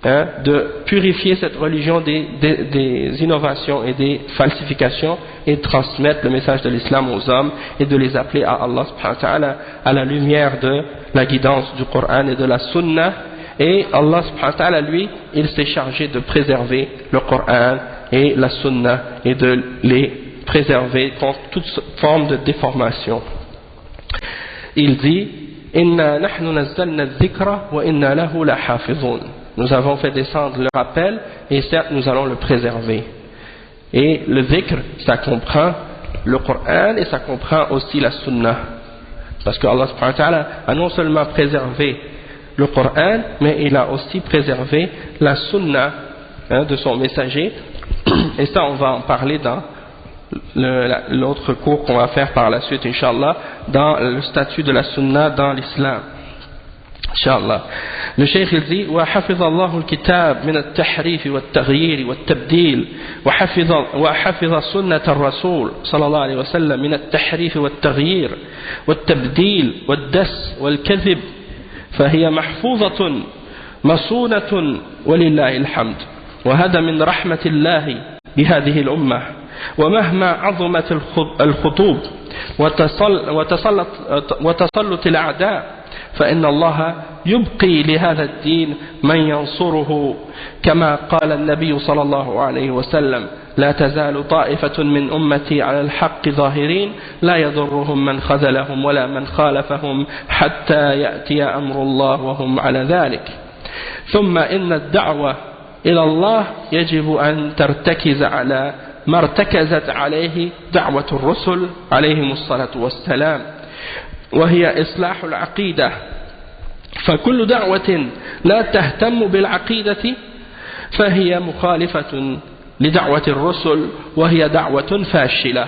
de purifier cette religion des innovations et des falsifications et de transmettre le message de l'islam aux hommes et de les appeler à Allah subhanahu wa ta'ala à la lumière de la guidance du Coran et de la Sunna. Et Allah subhanahu wa ta'ala, lui, il s'est chargé de préserver le Coran et la Sunna et de les préserver contre toute forme de déformation. Il dit Inna nahnu nazzalna dhikra wa inna lahu lahafizun. Nous avons fait descendre le rappel et certes nous allons le préserver. Et le dhikr, ça comprend le Coran et ça comprend aussi la Sunna. Parce que Allah subhanahu wa ta'ala a non seulement préservé le Coran, mais il a aussi préservé la Sunna de son messager. Et ça, on va en parler dans l'autre cours qu'on va faire par la suite, Inch'Allah, dans le statut de la Sunna dans l'islam. Inch'Allah. Le Cheikh il dit وحفظ الله الكتاب من التحريف والتغيير والتبديل وحفظ سنة الرسول صلى الله عليه وسلم من التحريف والتغيير والتبديل والدس والكذب فهي محفوظة مصونة ولله الحمد وهذا من رحمة الله بهذه الأمة ومهما عظمت الخطوب وتسلط الأعداء فإن الله يبقي لهذا الدين من ينصره كما قال النبي صلى الله عليه وسلم لا تزال طائفة من أمتي على الحق ظاهرين لا يضرهم من خذلهم ولا من خالفهم حتى يأتي أمر الله وهم على ذلك ثم إن الدعوة إلى الله يجب أن ترتكز على ما ارتكزت عليه دعوة الرسل عليهم الصلاة والسلام وهي إصلاح العقيدة فكل دعوة لا تهتم بالعقيدة فهي مخالفة لدعوة الرسل وهي دعوة فاشلة.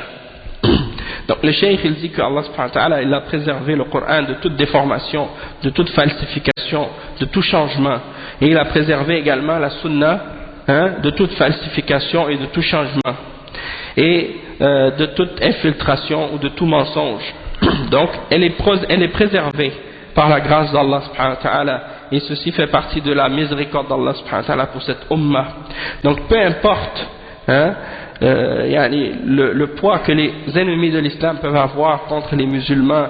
Donc le cheikh il dit que Allah subhanahu wa ta'ala il a préservé le Coran de toute déformation, de toute falsification, de tout changement, et il a préservé également la Sunna de toute falsification et de tout changement et de toute infiltration ou de tout mensonge. Donc elle est préservée par la grâce d'Allah subhanahu wa ta'ala, et ceci fait partie de la miséricorde d'Allah subhanahu wa ta'ala pour cette ummah. Donc peu importe le poids que les ennemis de l'islam peuvent avoir contre les musulmans,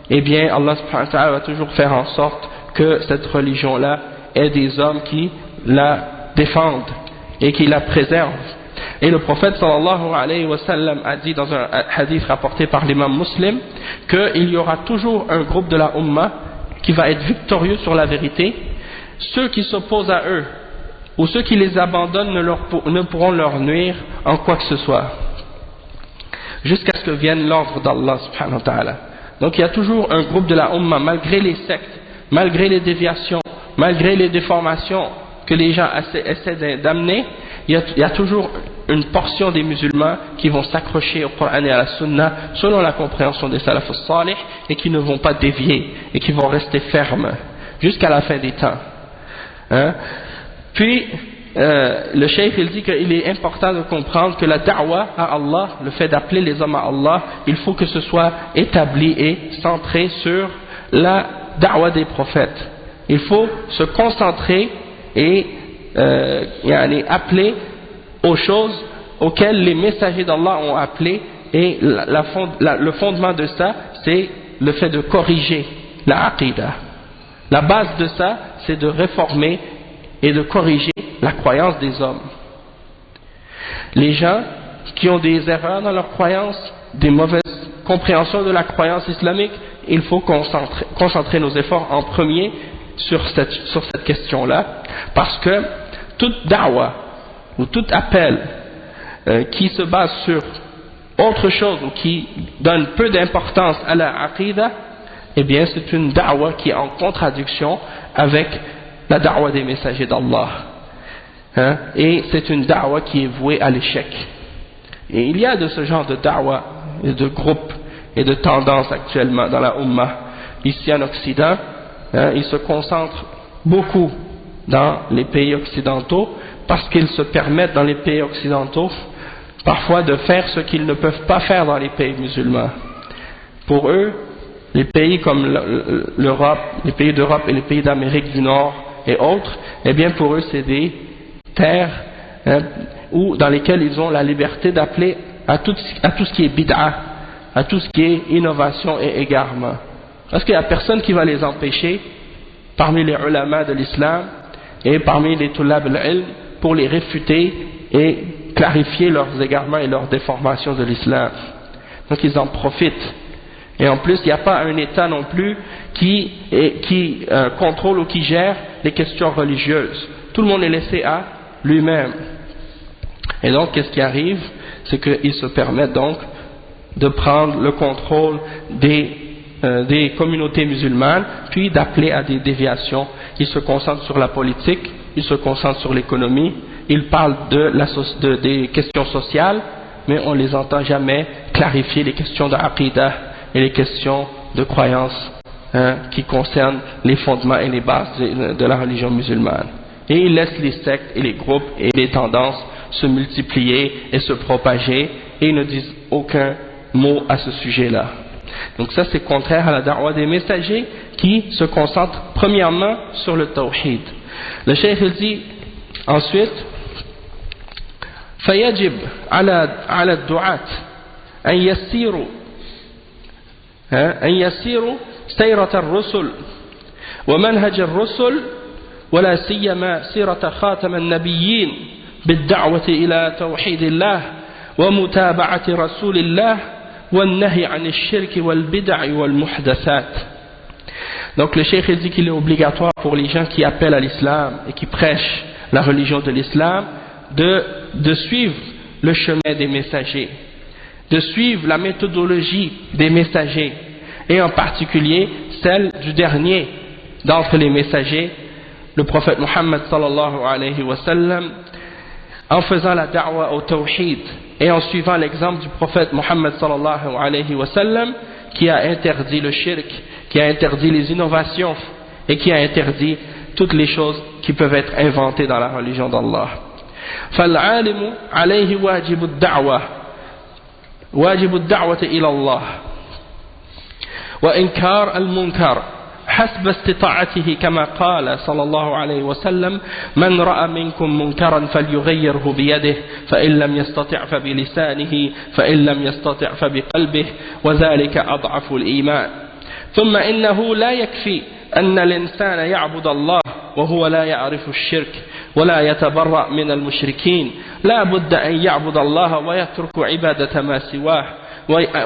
eh bien Allah subhanahu wa ta'ala va toujours faire en sorte que cette religion là ait des hommes qui la défendent et qui la préservent. Et le prophète sallallahu alayhi wa sallam a dit dans un hadith rapporté par l'imam Muslim qu'il y aura toujours un groupe de la Ummah qui va être victorieux sur la vérité. Ceux qui s'opposent à eux ou ceux qui les abandonnent ne pourront leur nuire en quoi que ce soit jusqu'à ce que vienne l'ordre d'Allah subhanahu wa ta'ala. Donc il y a toujours un groupe de la Ummah, malgré les sectes, malgré les déviations, malgré les déformations que les gens essaient d'amener, il y a toujours une portion des musulmans qui vont s'accrocher au Coran et à la Sunna selon la compréhension des salaf as-salih et qui ne vont pas dévier et qui vont rester fermes jusqu'à la fin des temps. Puis le cheikh il dit qu'il est important de comprendre que la da'wa à Allah, le fait d'appeler les hommes à Allah, il faut que ce soit établi et centré sur la da'wa des prophètes. Il faut se concentrer et appeler aux choses auxquelles les messagers d'Allah ont appelé, et le fondement de ça c'est le fait de corriger la aqidah. La base de ça c'est de réformer et de corriger la croyance des hommes. Les gens qui ont des erreurs dans leur croyance, des mauvaises compréhensions de la croyance islamique, il faut concentrer nos efforts en premier sur cette question-là, parce que toute da'wa ou tout appel qui se base sur autre chose ou qui donne peu d'importance à la aqidah, eh bien c'est une da'wa qui est en contradiction avec la da'wa des messagers d'Allah, et c'est une da'wa qui est vouée à l'échec. Et il y a de ce genre de da'wa et de groupes et de tendances actuellement dans la ummah. ici en Occident, ils se concentrent beaucoup dans les pays occidentaux parce qu'ils se permettent dans les pays occidentaux parfois de faire ce qu'ils ne peuvent pas faire dans les pays musulmans. Pour eux, les pays comme l'Europe, les pays d'Europe et les pays d'Amérique du Nord et autres, eh bien pour eux c'est des terres dans lesquelles ils ont la liberté d'appeler à tout ce qui est bid'a, à tout ce qui est innovation et égarement. Parce qu'il n'y a personne qui va les empêcher parmi les ulama de l'islam et parmi les tulab al-ilm pour les réfuter et clarifier leurs égarements et leurs déformations de l'islam. Donc ils en profitent. Et en plus, il n'y a pas un État non plus qui contrôle ou qui gère les questions religieuses. Tout le monde est laissé à lui-même. Et donc, qu'est-ce qui arrive? C'est qu'ils se permettent donc de prendre le contrôle des communautés musulmanes, puis d'appeler à des déviations. Ils se concentrent sur la politique, ils se concentrent sur l'économie, ils parlent des questions sociales, mais on ne les entend jamais clarifier les questions de aqidah et les questions de croyance qui concernent les fondements et les bases de la religion musulmane. Et ils laissent les sectes et les groupes et les tendances se multiplier et se propager, et ils ne disent aucun mot à ce sujet-là. Donc ça c'est contraire à la da'wah des messagers qui se concentrent premièrement sur le tawhid. Le cheikh il dit ensuite فيجب على الدعاة أن يسيروا سيرة الرسل ومنهج الرسل ولا سيما سيرة خاتم النبيين بالدعوة إلى توحيد الله ومتابعة رسول الله والنهي عن الشرك والبدع والمحدثات. Donc le cheikh dit qu'il est obligatoire pour les gens qui appellent à l'islam et qui prêchent la religion de l'islam de suivre le chemin des messagers, de suivre la méthodologie des messagers, et en particulier celle du dernier d'entre les messagers, le prophète Muhammad sallallahu alayhi wa sallam, en faisant la da'wah au tawhid et en suivant l'exemple du prophète Muhammad sallallahu alayhi wa sallam qui a interdit le shirk, qui a interdit les innovations et qui a interdit toutes les choses qui peuvent être inventées dans la religion d'Allah. فالعالم عليه واجب الدعوة إلى الله وإنكار المنكر حسب استطاعته كما قال صلى الله عليه وسلم من رأى منكم منكرا فليغيره بيده فإن لم يستطع فبلسانه فإن لم يستطع فبقلبه وذلك أضعف الإيمان. ثم إنه لا يكفي أن الإنسان يعبد الله وهو لا يعرف الشرك ولا يتبرأ من المشركين، لا بد أن يعبد الله ويترك عبادة ما سواه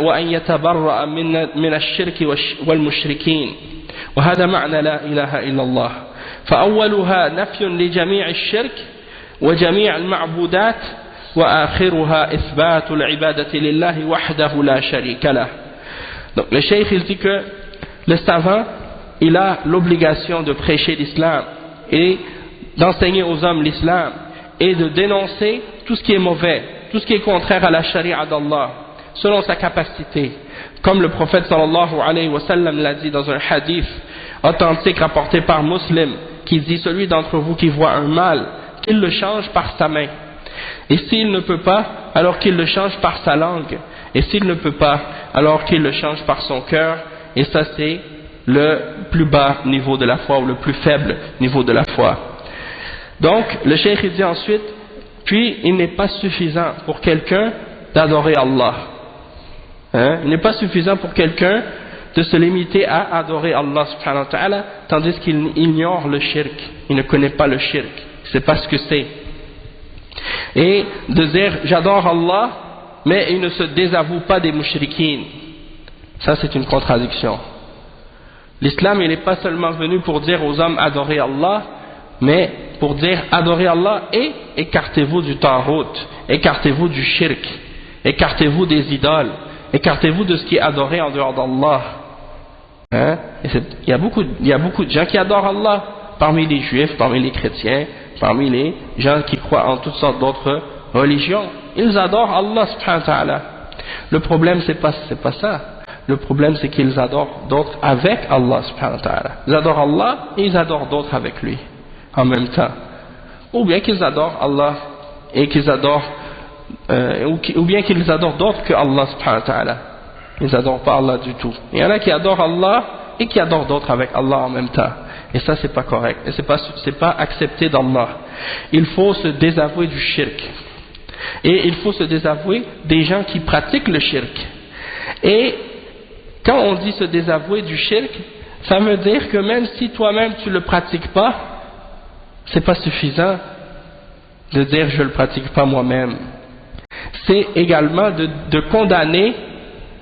وأن يتبرأ من الشرك والمشركين. وهذا معنى لا إله إلا الله، فأولها نفي لجميع الشرك وجميع المعبودات وآخرها إثبات العبادة لله وحده لا شريك له. Donc le cheikh il dit que le savant il a l'obligation de prêcher l'islam et d'enseigner aux hommes l'islam et de dénoncer tout ce qui est mauvais, tout ce qui est contraire à la charia d'Allah selon sa capacité, comme le prophète sallallahu alayhi wa sallam l'a dit dans un hadith authentique rapporté par Muslim qui dit: celui d'entre vous qui voit un mal, qu'il le change par sa main, et s'il ne peut pas, alors qu'il le change par sa langue, et s'il ne peut pas, alors qu'il le change par son cœur. Et ça c'est le plus bas niveau de la foi, ou le plus faible niveau de la foi. Donc le cheikh dit ensuite: puis il n'est pas suffisant pour quelqu'un d'adorer Allah, il n'est pas suffisant pour quelqu'un de se limiter à adorer Allah subhanahu wa ta'ala tandis qu'il ignore le shirk, il ne connaît pas le shirk, il ne sait pas ce que c'est, et de dire j'adore Allah mais il ne se désavoue pas des mushrikines. Ça c'est une contradiction. L'islam il n'est pas seulement venu pour dire aux hommes adorez Allah, mais pour dire adorez Allah et écartez-vous du tarout, écartez-vous du shirk, écartez-vous des idoles, écartez-vous de ce qui est adoré en dehors d'Allah. Il y a beaucoup de gens qui adorent Allah, parmi les juifs, parmi les chrétiens, parmi les gens qui croient en toutes sortes d'autres religions. Ils adorent Allah subhanahu wa ta'ala. Le problème c'est pas ça. Le problème c'est qu'ils adorent d'autres avec Allah subhanahu wa ta'ala. Ils adorent Allah et ils adorent d'autres avec lui en même temps. Ou bien qu'ils adorent Allah et qu'ils adorent ou bien qu'ils adorent d'autres que Allah subhanahu wa ta'ala. Ils n'adorent pas Allah du tout. Il y en a qui adorent Allah et qui adorent d'autres avec Allah en même temps. Et ça c'est pas correct. Et c'est pas accepté d'Allah. Il faut se désavouer du shirk. Et il faut se désavouer des gens qui pratiquent le shirk. Et quand on dit se désavouer du shirk, ça veut dire que même si toi-même tu le pratiques pas, c'est pas suffisant de dire je le pratique pas moi-même. C'est également de condamner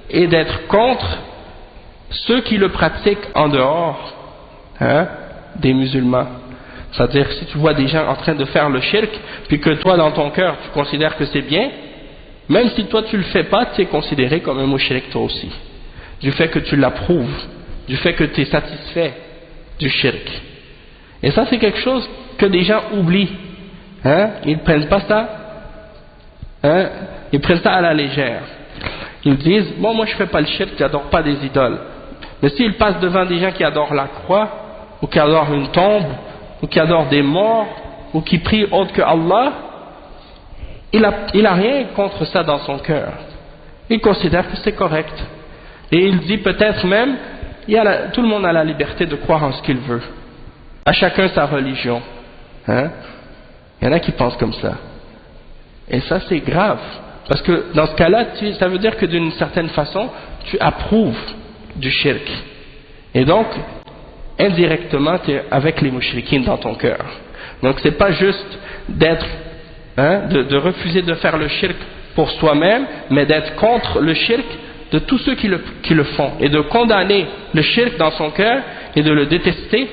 et d'être contre ceux qui le pratiquent en dehors des musulmans. C'est-à-dire si tu vois des gens en train de faire le shirk, puis que toi dans ton cœur tu considères que c'est bien, même si toi tu le fais pas, tu es considéré comme un mushrik toi aussi. Du fait que tu l'approuves, du fait que tu es satisfait du shirk. Et ça c'est quelque chose que des gens oublient. Ils ne prennent pas ça, ils prennent ça à la légère. Ils disent, bon moi je fais pas le shirk, je n'adore pas des idoles. Mais s'ils passent devant des gens qui adorent la croix, ou qui adorent une tombe, ou qui adorent des morts, ou qui prient autre que Allah, il a rien contre ça dans son cœur. Il considère que c'est correct. Et il dit peut-être même, tout le monde a la liberté de croire en ce qu'il veut. À chacun sa religion. Il y en a qui pensent comme ça. Et ça c'est grave. Parce que dans ce cas-là, ça veut dire que d'une certaine façon, tu approuves du shirk. Et donc, indirectement, tu es avec les mushrikines dans ton cœur. Donc c'est pas juste d'être, de refuser de faire le shirk pour soi-même, mais d'être contre le shirk de tous ceux qui le font. Et de condamner le shirk dans son cœur et de le détester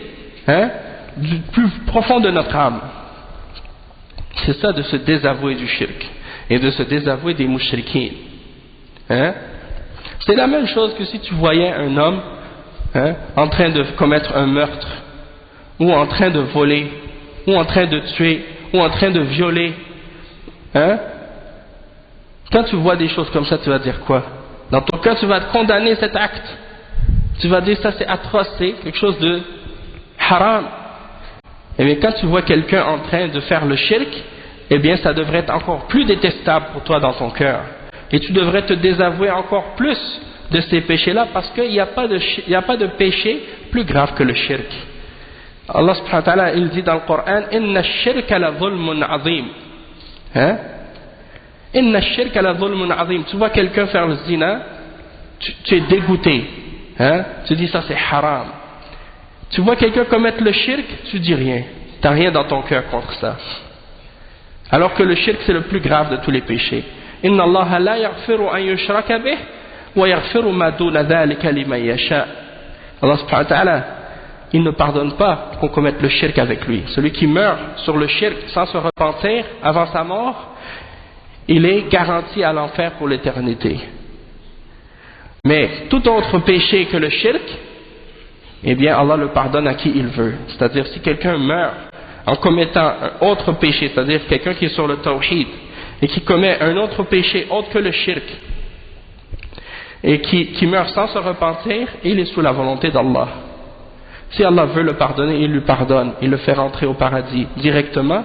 du plus profond de notre âme. C'est ça de se désavouer du shirk et de se désavouer des mushrikines. C'est la même chose que si tu voyais un homme en train de commettre un meurtre, ou en train de voler, ou en train de tuer, ou en train de violer. Quand tu vois des choses comme ça, tu vas dire quoi? Dans ton cœur, tu vas condamner cet acte. Tu vas dire ça c'est atroce, c'est quelque chose de haram. Et bien quand tu vois quelqu'un en train de faire le shirk, eh bien ça devrait être encore plus détestable pour toi dans ton cœur. Et tu devrais te désavouer encore plus de ces péchés-là, parce qu'il n'y a pas de péché plus grave que le shirk. Allah subhanahu wa ta'ala, il dit dans le Coran, inna shirka la zulmun azim. Inna shirka la zulmun azim. Tu vois quelqu'un faire le zina, tu es dégoûté. Tu dis ça c'est haram. Tu vois quelqu'un commettre le shirk, tu dis rien. Tu n'as rien dans ton cœur contre ça. Alors que le shirk c'est le plus grave de tous les péchés. Inna Allah la yaghfiru an yushraka bih wa yaghfiru ma duna dhalika liman yasha. Allah subhanahu wa ta'ala, il ne pardonne pas qu'on commette le shirk avec lui. Celui qui meurt sur le shirk sans se repentir avant sa mort, il est garanti à l'enfer pour l'éternité. Mais tout autre péché que le shirk, eh bien Allah le pardonne à qui il veut. C'est-à-dire si quelqu'un meurt en commettant un autre péché, c'est-à-dire quelqu'un qui est sur le tawhid et qui commet un autre péché autre que le shirk et qui meurt sans se repentir, il est sous la volonté d'Allah. Si Allah veut le pardonner, il lui pardonne, il le fait rentrer au paradis directement,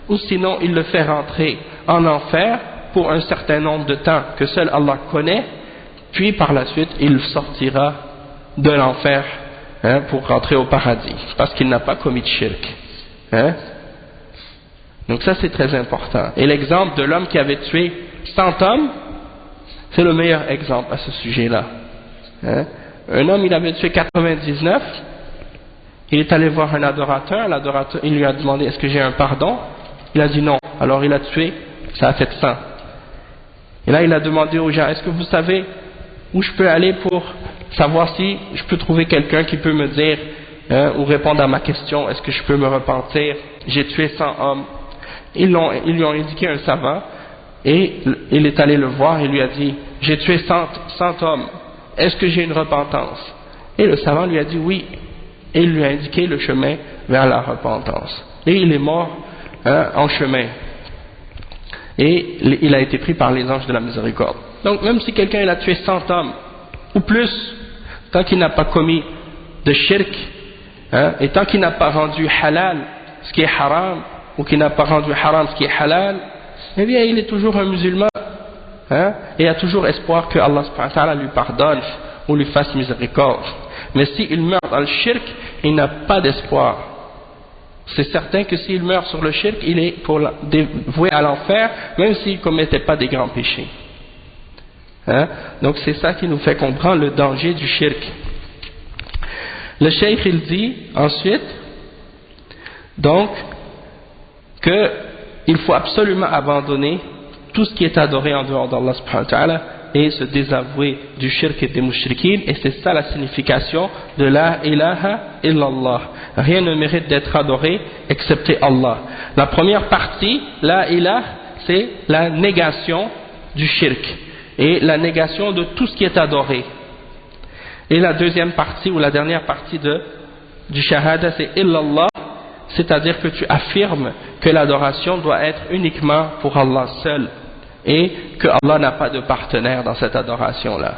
ou sinon il le fait rentrer en enfer pour un certain nombre de temps que seul Allah connaît, puis par la suite il sortira de l'enfer pour rentrer au paradis, parce qu'il n'a pas commis de shirk. Donc ça c'est très important. Et l'exemple de l'homme qui avait tué 100 hommes, c'est le meilleur exemple à ce sujet-là. Un homme, il avait tué 99, il est allé voir un adorateur, l'adorateur, il lui a demandé est-ce que j'ai un pardon? Il a dit non, alors il a tué, ça a fait 100. Et là il a demandé aux gens, est-ce que vous savez où je peux aller pour savoir si je peux trouver quelqu'un qui peut me dire ou répondre à ma question, est-ce que je peux me repentir? J'ai tué 100 hommes. Ils lui ont indiqué un savant, et il est allé le voir et lui a dit, j'ai tué 100 hommes, est-ce que j'ai une repentance? Et le savant lui a dit oui, et il lui a indiqué le chemin vers la repentance. Et il est mort en chemin. Et il a été pris par les anges de la miséricorde. Donc même si quelqu'un il a tué 100 hommes, ou plus, tant qu'il n'a pas commis de shirk, et tant qu'il n'a pas rendu halal ce qui est haram, ou qu'il n'a pas rendu haram ce qui est halal, eh bien il est toujours un musulman, et il y a toujours espoir que Allah subhanahu wa ta'ala lui pardonne ou lui fasse miséricorde. Mais s'il meurt dans le shirk, il n'a pas d'espoir. C'est certain que s'il meurt sur le shirk, il est voué à l'enfer, même s'il ne commettait pas des grands péchés. Donc c'est ça qui nous fait comprendre le danger du shirk. Le cheikh il dit ensuite donc qu'il faut absolument abandonner tout ce qui est adoré en dehors d'Allah subhanahu wa ta'ala et se désavouer du shirk et des mushrikines, et c'est ça la signification de la ilaha illallah. Rien ne mérite d'être adoré excepté Allah. La première partie, la ilaha, c'est la négation du shirk et la négation de tout ce qui est adoré. Et la deuxième partie ou la dernière partie du shahada, c'est illallah, c'est-à-dire que tu affirmes que l'adoration doit être uniquement pour Allah seul et que Allah n'a pas de partenaire dans cette adoration-là.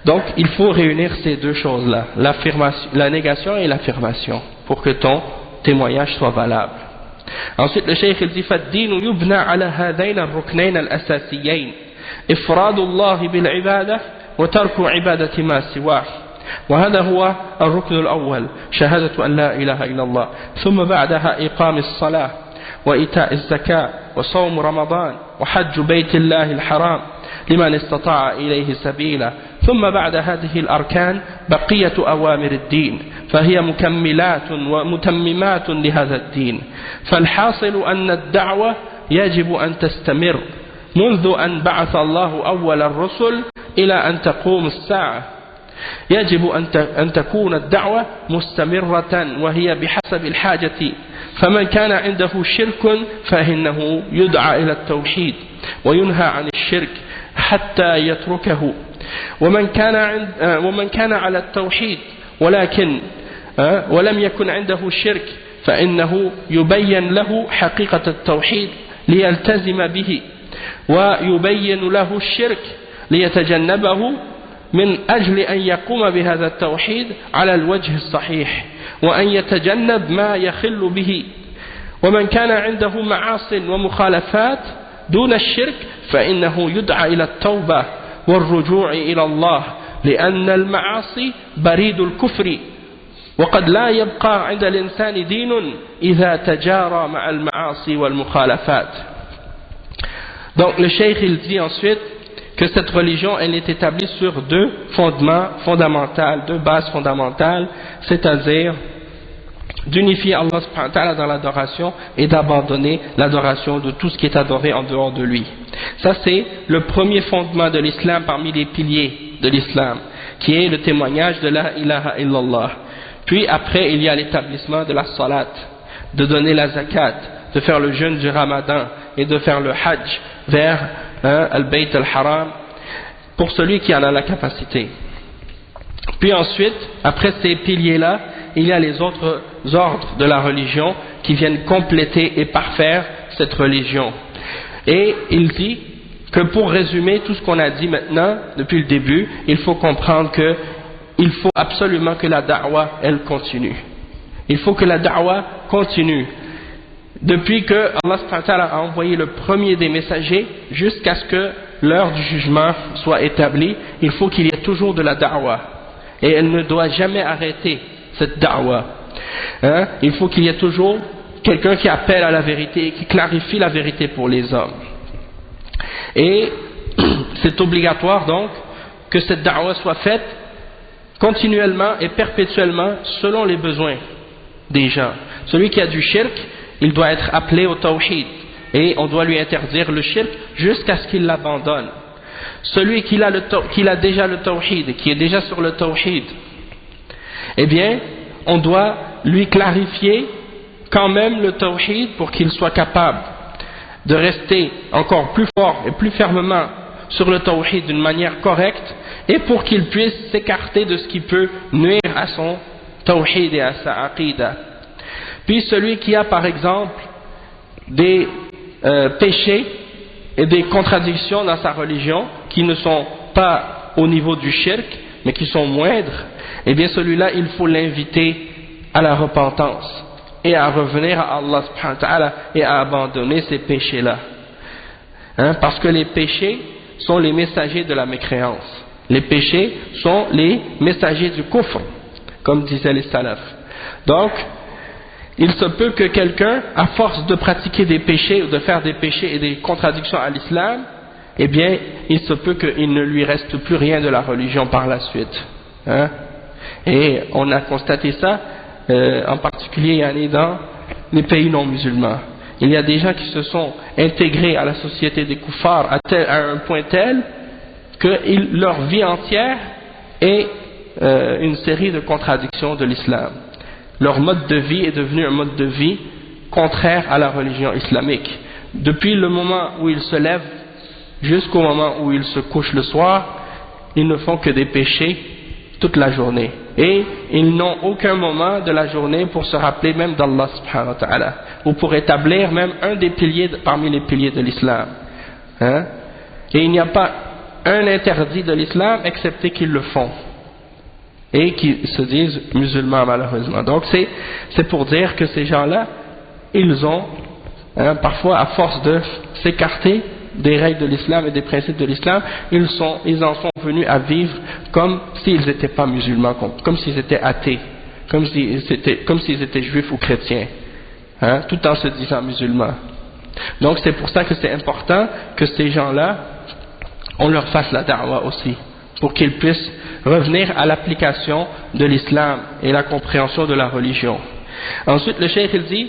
Donc il faut réunir ces deux choses-là, la négation et l'affirmation, pour que ton témoignage soit valable. Ensuite le cheikh il dit فَالدِّينُ يُبْنَى عَلَى هَذَيْنِ الرُّكْنَيْنِ الْأَسَاسِيَّيْنِ إِفْرَادُ اللَّهِ بِالْعِبَادَةِ وترك عبادة ما سواه، وهذا هو الركن الأول، شهادة أن لا إله إلا الله، ثم بعدها إقام الصلاة وإيتاء الزكاة وصوم رمضان وحج بيت الله الحرام لمن استطاع إليه سبيلا، ثم بعد هذه الأركان بقية أوامر الدين، فهي مكملات ومتممات لهذا الدين. فالحاصل أن الدعوة يجب أن تستمر منذ أن بعث الله أول الرسل إلى أن تقوم الساعة. يجب أن تكون الدعوة مستمرة وهي بحسب الحاجة، فمن كان عنده شرك فإنه يدعى إلى التوحيد وينهى عن الشرك حتى يتركه، ومن كان على التوحيد ولم يكن عنده شرك فإنه يبين له حقيقة التوحيد ليلتزم به، ويبين له الشرك ليتجنبه من أجل أن يقوم بهذا التوحيد على الوجه الصحيح وأن يتجنب ما يخل به. ومن كان عنده معاصٍ ومخالفات دون الشرك فإنه يدعى إلى التوبة والرجوع إلى الله، لأن المعاصي بريد الكفر، وقد لا يبقى عند الإنسان دين إذا تجارى مع المعاصي والمخالفات. Donc le cheikh il dit ensuite que cette religion elle est établie sur deux fondements fondamentaux, deux bases fondamentales, c'est-à-dire d'unifier Allah subhanahu wa ta'ala dans l'adoration et d'abandonner l'adoration de tout ce qui est adoré en dehors de lui. Ça c'est le premier fondement de l'islam parmi les piliers de l'islam, qui est le témoignage de la ilaha illallah. Puis après il y a l'établissement de la salat, de donner la zakat, de faire le jeûne du ramadan et de faire le hajj vers al-bayt al-haram pour celui qui en a la capacité. Puis ensuite, après ces piliers-là, il y a les autres ordres de la religion qui viennent compléter et parfaire cette religion. Et il dit que pour résumer tout ce qu'on a dit maintenant depuis le début, il faut comprendre que il faut absolument que la da'wa elle continue. Il faut que la da'wa continue. Depuis que Allah subhanahu wa ta'ala a envoyé le premier des messagers jusqu'à ce que l'heure du jugement soit établie, il faut qu'il y ait toujours de la da'wa. Et elle ne doit jamais arrêter cette da'wa. Il faut qu'il y ait toujours quelqu'un qui appelle à la vérité et qui clarifie la vérité pour les hommes. Et c'est obligatoire donc que cette da'wa soit faite continuellement et perpétuellement selon les besoins des gens. Celui qui a du shirk, il doit être appelé au tawhid et on doit lui interdire le shirk jusqu'à ce qu'il l'abandonne. Celui qui a déjà le tawhid, qui est déjà sur le tawhid, eh bien on doit lui clarifier quand même le tawhid pour qu'il soit capable de rester encore plus fort et plus fermement sur le tawhid d'une manière correcte, et pour qu'il puisse s'écarter de ce qui peut nuire à son tawhid et à sa aqidah. Puis celui qui a par exemple des péchés et des contradictions dans sa religion qui ne sont pas au niveau du shirk, mais qui sont moindres, eh bien celui-là, il faut l'inviter à la repentance et à revenir à Allah subhanahu wa ta'ala et à abandonner ces péchés-là. Parce que les péchés sont les messagers de la mécréance. Les péchés sont les messagers du kufr, comme disaient les salafs. Donc, il se peut que quelqu'un, à force de pratiquer des péchés ou de faire des péchés et des contradictions à l'islam, eh bien, il se peut qu'il ne lui reste plus rien de la religion par la suite. Et on a constaté ça, en particulier dans les pays non musulmans. Il y a des gens qui se sont intégrés à la société des koufars à un point tel que leur vie entière est une série de contradictions de l'islam. Leur mode de vie est devenu un mode de vie contraire à la religion islamique. Depuis le moment où ils se lèvent jusqu'au moment où ils se couchent le soir, ils ne font que des péchés toute la journée. Et ils n'ont aucun moment de la journée pour se rappeler même d'Allah subhanahu wa ta'ala, ou pour établir même un des piliers parmi les piliers de l'islam. Et il n'y a pas un interdit de l'islam excepté qu'ils le font. Et qui se disent musulmans malheureusement. Donc c'est pour dire que ces gens-là, ils ont, parfois à force de s'écarter des règles de l'islam et des principes de l'islam, ils en sont venus à vivre comme s'ils n'étaient pas musulmans, comme s'ils étaient athées, comme s'ils étaient juifs ou chrétiens, tout en se disant musulmans. Donc c'est pour ça que c'est important que ces gens-là, on leur fasse la da'wa aussi, pour qu'ils puissent revenir à l'application de l'islam et la compréhension de la religion. Ensuite le cheikh il dit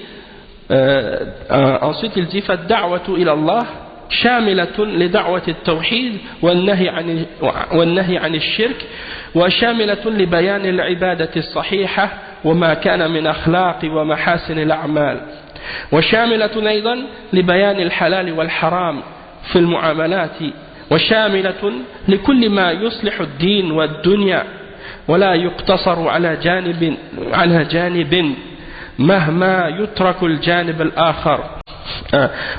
فالدعوة إلى الله شاملة لدعوة التوحيد والنهي عن الشرك وشاملة لبيان العبادة الصحيحة وما كان من أخلاق ومحاسن الأعمال وشاملة أيضا لبيان الحلال والحرام في المعاملات وشاملة لكل ما يصلح الدين والدنيا ولا يقتصر على جانب مهما يترك الجانب الآخر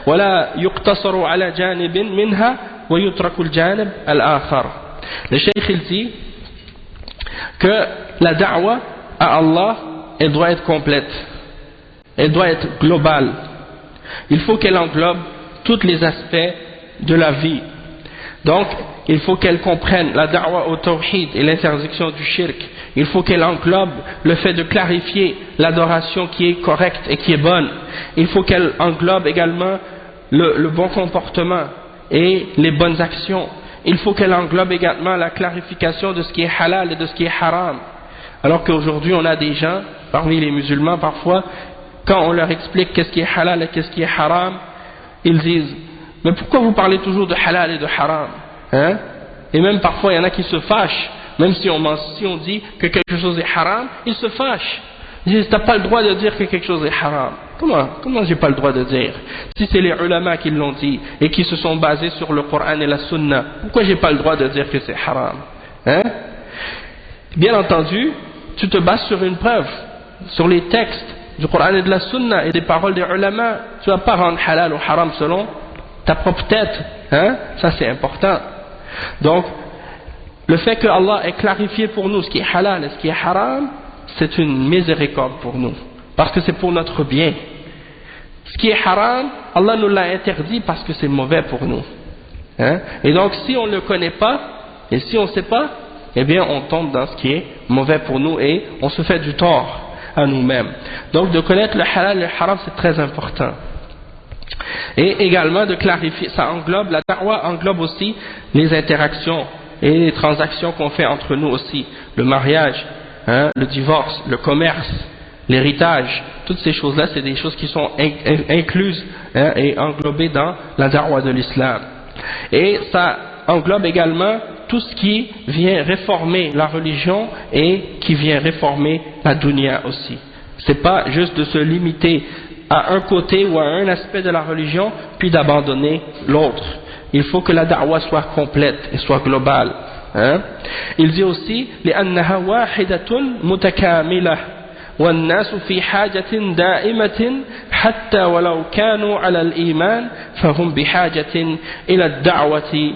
ولا يقتصر على جانب منها ويترك الجانب الآخر. Le cheikh il dit que la da'wa à Allah, elle doit être complète, elle doit être globale. Il faut qu'elle englobe tous les aspects de la vie. Donc, il faut qu'elle comprenne la da'wa au tawhid et l'interdiction du shirk. Il faut qu'elle englobe le fait de clarifier l'adoration qui est correcte et qui est bonne. Il faut qu'elle englobe également le bon comportement et les bonnes actions. Il faut qu'elle englobe également la clarification de ce qui est halal et de ce qui est haram. Alors qu'aujourd'hui, on a des gens, parmi les musulmans parfois, quand on leur explique qu'est-ce qui est halal et qu'est-ce qui est haram, ils disent « Mais pourquoi vous parlez toujours de halal et de haram ?» Et même parfois, il y en a qui se fâchent. Même si on dit que quelque chose est haram, ils se fâchent. Ils disent, t'as pas le droit de dire que quelque chose est haram. Comment j'ai pas le droit de dire? Si c'est les ulama qui l'ont dit et qui se sont basés sur le Coran et la Sunna, pourquoi j'ai pas le droit de dire que c'est haram? Bien entendu, tu te bases sur une preuve, sur les textes du Coran et de la Sunna et des paroles des ulama. Tu vas pas rendre halal ou haram selon ta propre tête. Ça c'est important. Donc, le fait que Allah ait clarifié pour nous ce qui est halal et ce qui est haram, c'est une miséricorde pour nous, parce que c'est pour notre bien. Ce qui est haram, Allah nous l'a interdit parce que c'est mauvais pour nous. Et donc si on ne le connaît pas, et si on ne sait pas, eh bien on tombe dans ce qui est mauvais pour nous et on se fait du tort à nous-mêmes. Donc de connaître le halal et le haram, c'est très important. Et également de clarifier, ça englobe, la da'wa englobe aussi les interactions et les transactions qu'on fait entre nous aussi, le mariage, le divorce, le commerce, l'héritage, toutes ces choses-là, c'est des choses qui sont incluses et englobées dans la da'wa de l'islam. Et ça englobe également tout ce qui vient réformer la religion et qui vient réformer la dunya aussi. C'est pas juste de se limiter à un côté ou à un aspect de la religion, puis d'abandonner l'autre. Il faut que la da'wa soit complète et soit globale. Il dit aussi لأنها واحدة متكاملة والناس في حاجة دائمة حتى ولو كانوا على الإيمان فهم بحاجة إلى الدعوة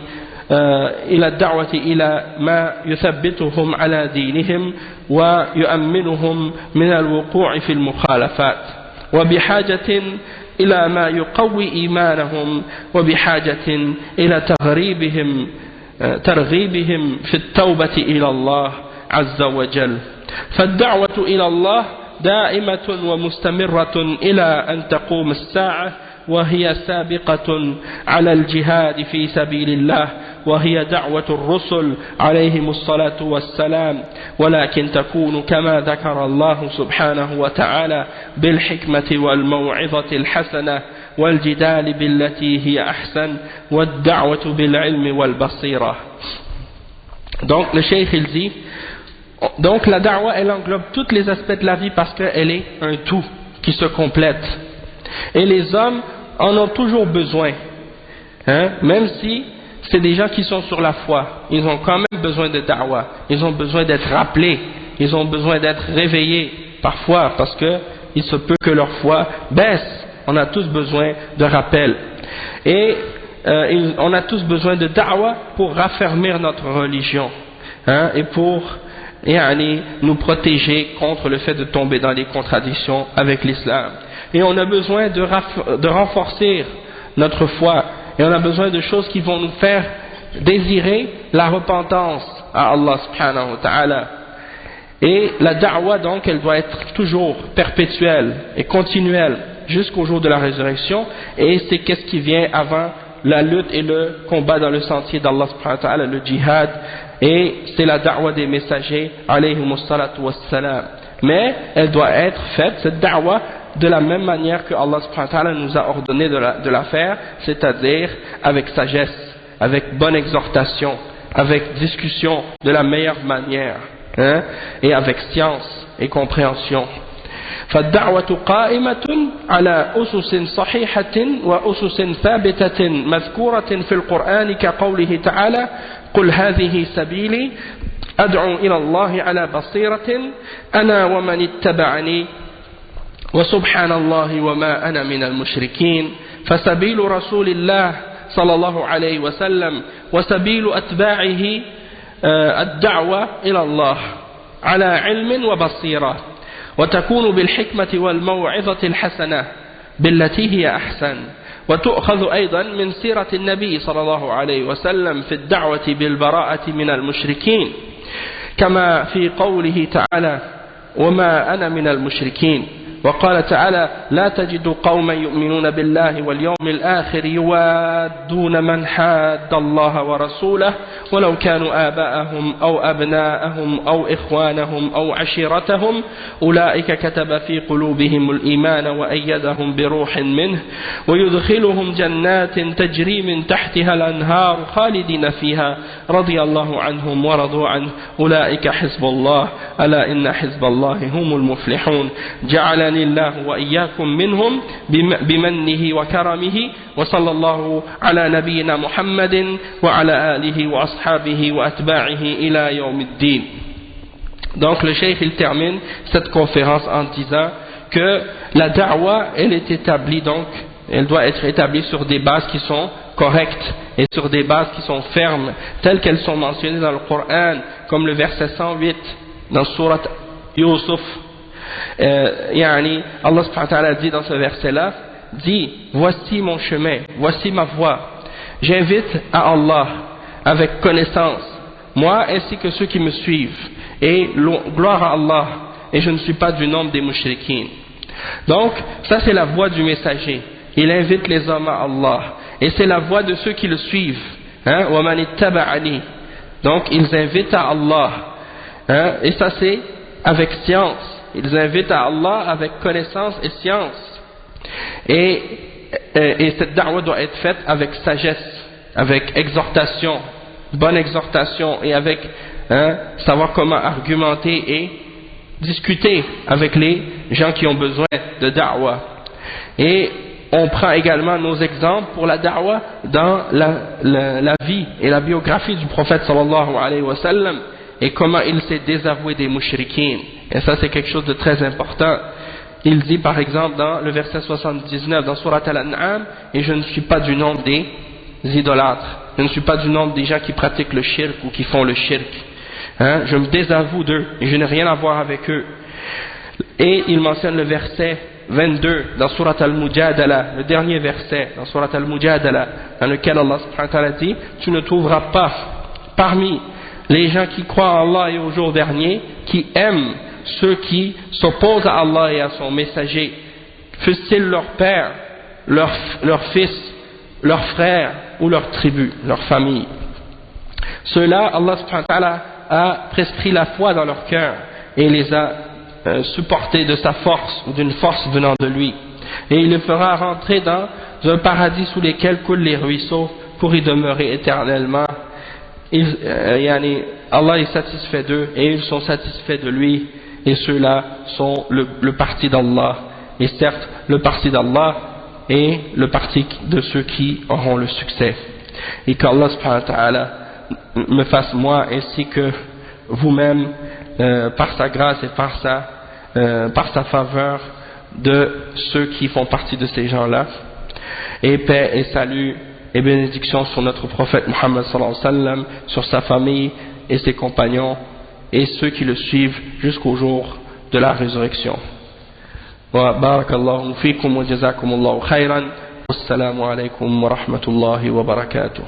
إلى الدعوة إلى ما يثبتهم على دينهم ويؤمنهم من الوقوع في المخالفات وبحاجة إلى ما يقوي إيمانهم وبحاجة إلى ترغيبهم في التوبة إلى الله عز وجل. فالدعوة إلى الله دائمة ومستمرة إلى أن تقوم الساعة وهي سابقة على الجهاد في سبيل الله وهي دعوة الرسل عليهم الصلاة والسلام ولكن تكون كما ذكر الله سبحانه وتعالى بالحكمة والموعظة الحسنة والجدال بالتي هي أحسن والدعوة بالعلم والبصيرة. Donc le cheikh il dit, donc la da'wa elle englobe tous les aspects de la vie parce qu'elle est un tout qui se complète. Et les hommes en ont toujours besoin, même si c'est des gens qui sont sur la foi, ils ont quand même besoin de da'wa, ils ont besoin d'être rappelés, ils ont besoin d'être réveillés parfois parce que il se peut que leur foi baisse. On a tous besoin de rappel et on a tous besoin de da'wa pour raffermir notre religion, et pour nous protéger contre le fait de tomber dans les contradictions avec l'islam. Et on a besoin de renforcer notre foi et on a besoin de choses qui vont nous faire désirer la repentance à Allah subhanahu wa ta'ala. Et la da'wa donc elle doit être toujours perpétuelle et continuelle jusqu'au jour de la résurrection, et c'est qu'est-ce qui vient avant la lutte et le combat dans le sentier d'Allah subhanahu wa ta'ala, le djihad, et c'est la da'wa des messagers alayhimus salatu wassalam. Mais elle doit être faite, cette da'wa, de la même manière que Allah subhanahu wa ta'ala nous a ordonné de la faire, c'est-à-dire avec sagesse, avec bonne exhortation, avec discussion de la meilleure manière, et avec science et compréhension. فالدعوة قائمة على أسس صحيحة وأسس ثابتة مذكورة في القرآن كقوله تعالى قل هذه سبيلي أدعو إلى الله على بصيرة أنا ومن اتبعني وسبحان الله وما أنا من المشركين. فسبيل رسول الله صلى الله عليه وسلم وسبيل أتباعه الدعوة إلى الله على علم وبصيرة وتكون بالحكمة والموعظة الحسنة بالتي هي أحسن وتؤخذ أيضا من سيرة النبي صلى الله عليه وسلم في الدعوة بالبراءة من المشركين كما في قوله تعالى وما أنا من المشركين. وقال تعالى لا تجد قوما يؤمنون بالله واليوم الآخر يوادون من حاد الله ورسوله ولو كانوا آباءهم أو أبناءهم أو إخوانهم أو عشيرتهم أولئك كتب في قلوبهم الإيمان وأيدهم بروح منه ويدخلهم جنات تجري من تحتها الأنهار خالدين فيها رضي الله عنهم ورضوا عنه أولئك حزب الله ألا إن حزب الله هم المفلحون. جعلني الله وإياكم منهم بمنه وكرمه وصلى الله على نبينا محمد وعلى آله وأصحابه وأتباعه إلى يوم الدين. Donc le cheikh il termine cette conférence en disant que la da'wa elle est établie, donc elle doit être établie sur des bases qui sont correctes et sur des bases qui sont fermes telles qu'elles sont mentionnées dans le Coran, comme le verset 108 dans Surat Yusuf. Allah subhanahu wa ta'ala dit dans ce verset-là, dit voici mon chemin, voici ma voie, j'invite à Allah avec connaissance, moi ainsi que ceux qui me suivent, et gloire à Allah, et je ne suis pas du nombre des mushrikines. Donc ça c'est la voie du messager, il invite les hommes à Allah, et c'est la voie de ceux qui le suivent, wa man ittaba'ani, donc ils invitent à Allah, et ça c'est avec science. Ils invitent à Allah avec connaissance et science. Et cette da'wa doit être faite avec sagesse, avec exhortation, bonne exhortation, et avec savoir comment argumenter et discuter avec les gens qui ont besoin de da'wa. Et on prend également nos exemples pour la da'wa dans la vie et la biographie du prophète sallallahu alayhi wa sallam, et comment il s'est désavoué des mushrikines. Et ça c'est quelque chose de très important. Il dit par exemple dans le verset 79 dans Surat Al-An'am, et je ne suis pas du nombre des idolâtres. je ne suis pas du nombre des gens qui pratiquent le shirk ou qui font le shirk. Hein, je me désavoue d'eux et je n'ai rien à voir avec eux. Et il mentionne le verset 22 dans Surat Al-Mujadala, le dernier verset dans Surat Al-Mujadala, dans lequel Allah subhanahu wa ta'ala dit: tu ne trouveras pas parmi les gens qui croient en Allah et au jour dernier, qui aiment ceux qui s'opposent à Allah et à son messager, fussent-ils leur père, leur fils, leur frère ou leur tribu, leur famille. Ceux-là, Allah subhanahu wa ta'ala a prescrit la foi dans leur cœur et les a supportés de sa force ou d'une force venant de lui. Et il les fera rentrer dans un paradis sous lesquels coulent les ruisseaux pour y demeurer éternellement. Allah est satisfait d'eux et ils sont satisfaits de lui, et ceux-là sont le parti d'Allah. Et certes, le parti d'Allah est le parti de ceux qui auront le succès. Et qu'Allah subhanahu wa ta'ala me fasse moi ainsi que vous-même, par sa grâce et par sa faveur, de ceux qui font partie de ces gens-là. Et paix et salut et bénédiction sur notre prophète Muhammad sallallahu alayhi wa sallam, sur sa famille et ses compagnons et ceux qui le suivent jusqu'au jour de la résurrection. Wa barakallahu fikum wa jazakumullahu khayran. Wassalamu alaykum wa rahmatullahi wa barakatuh.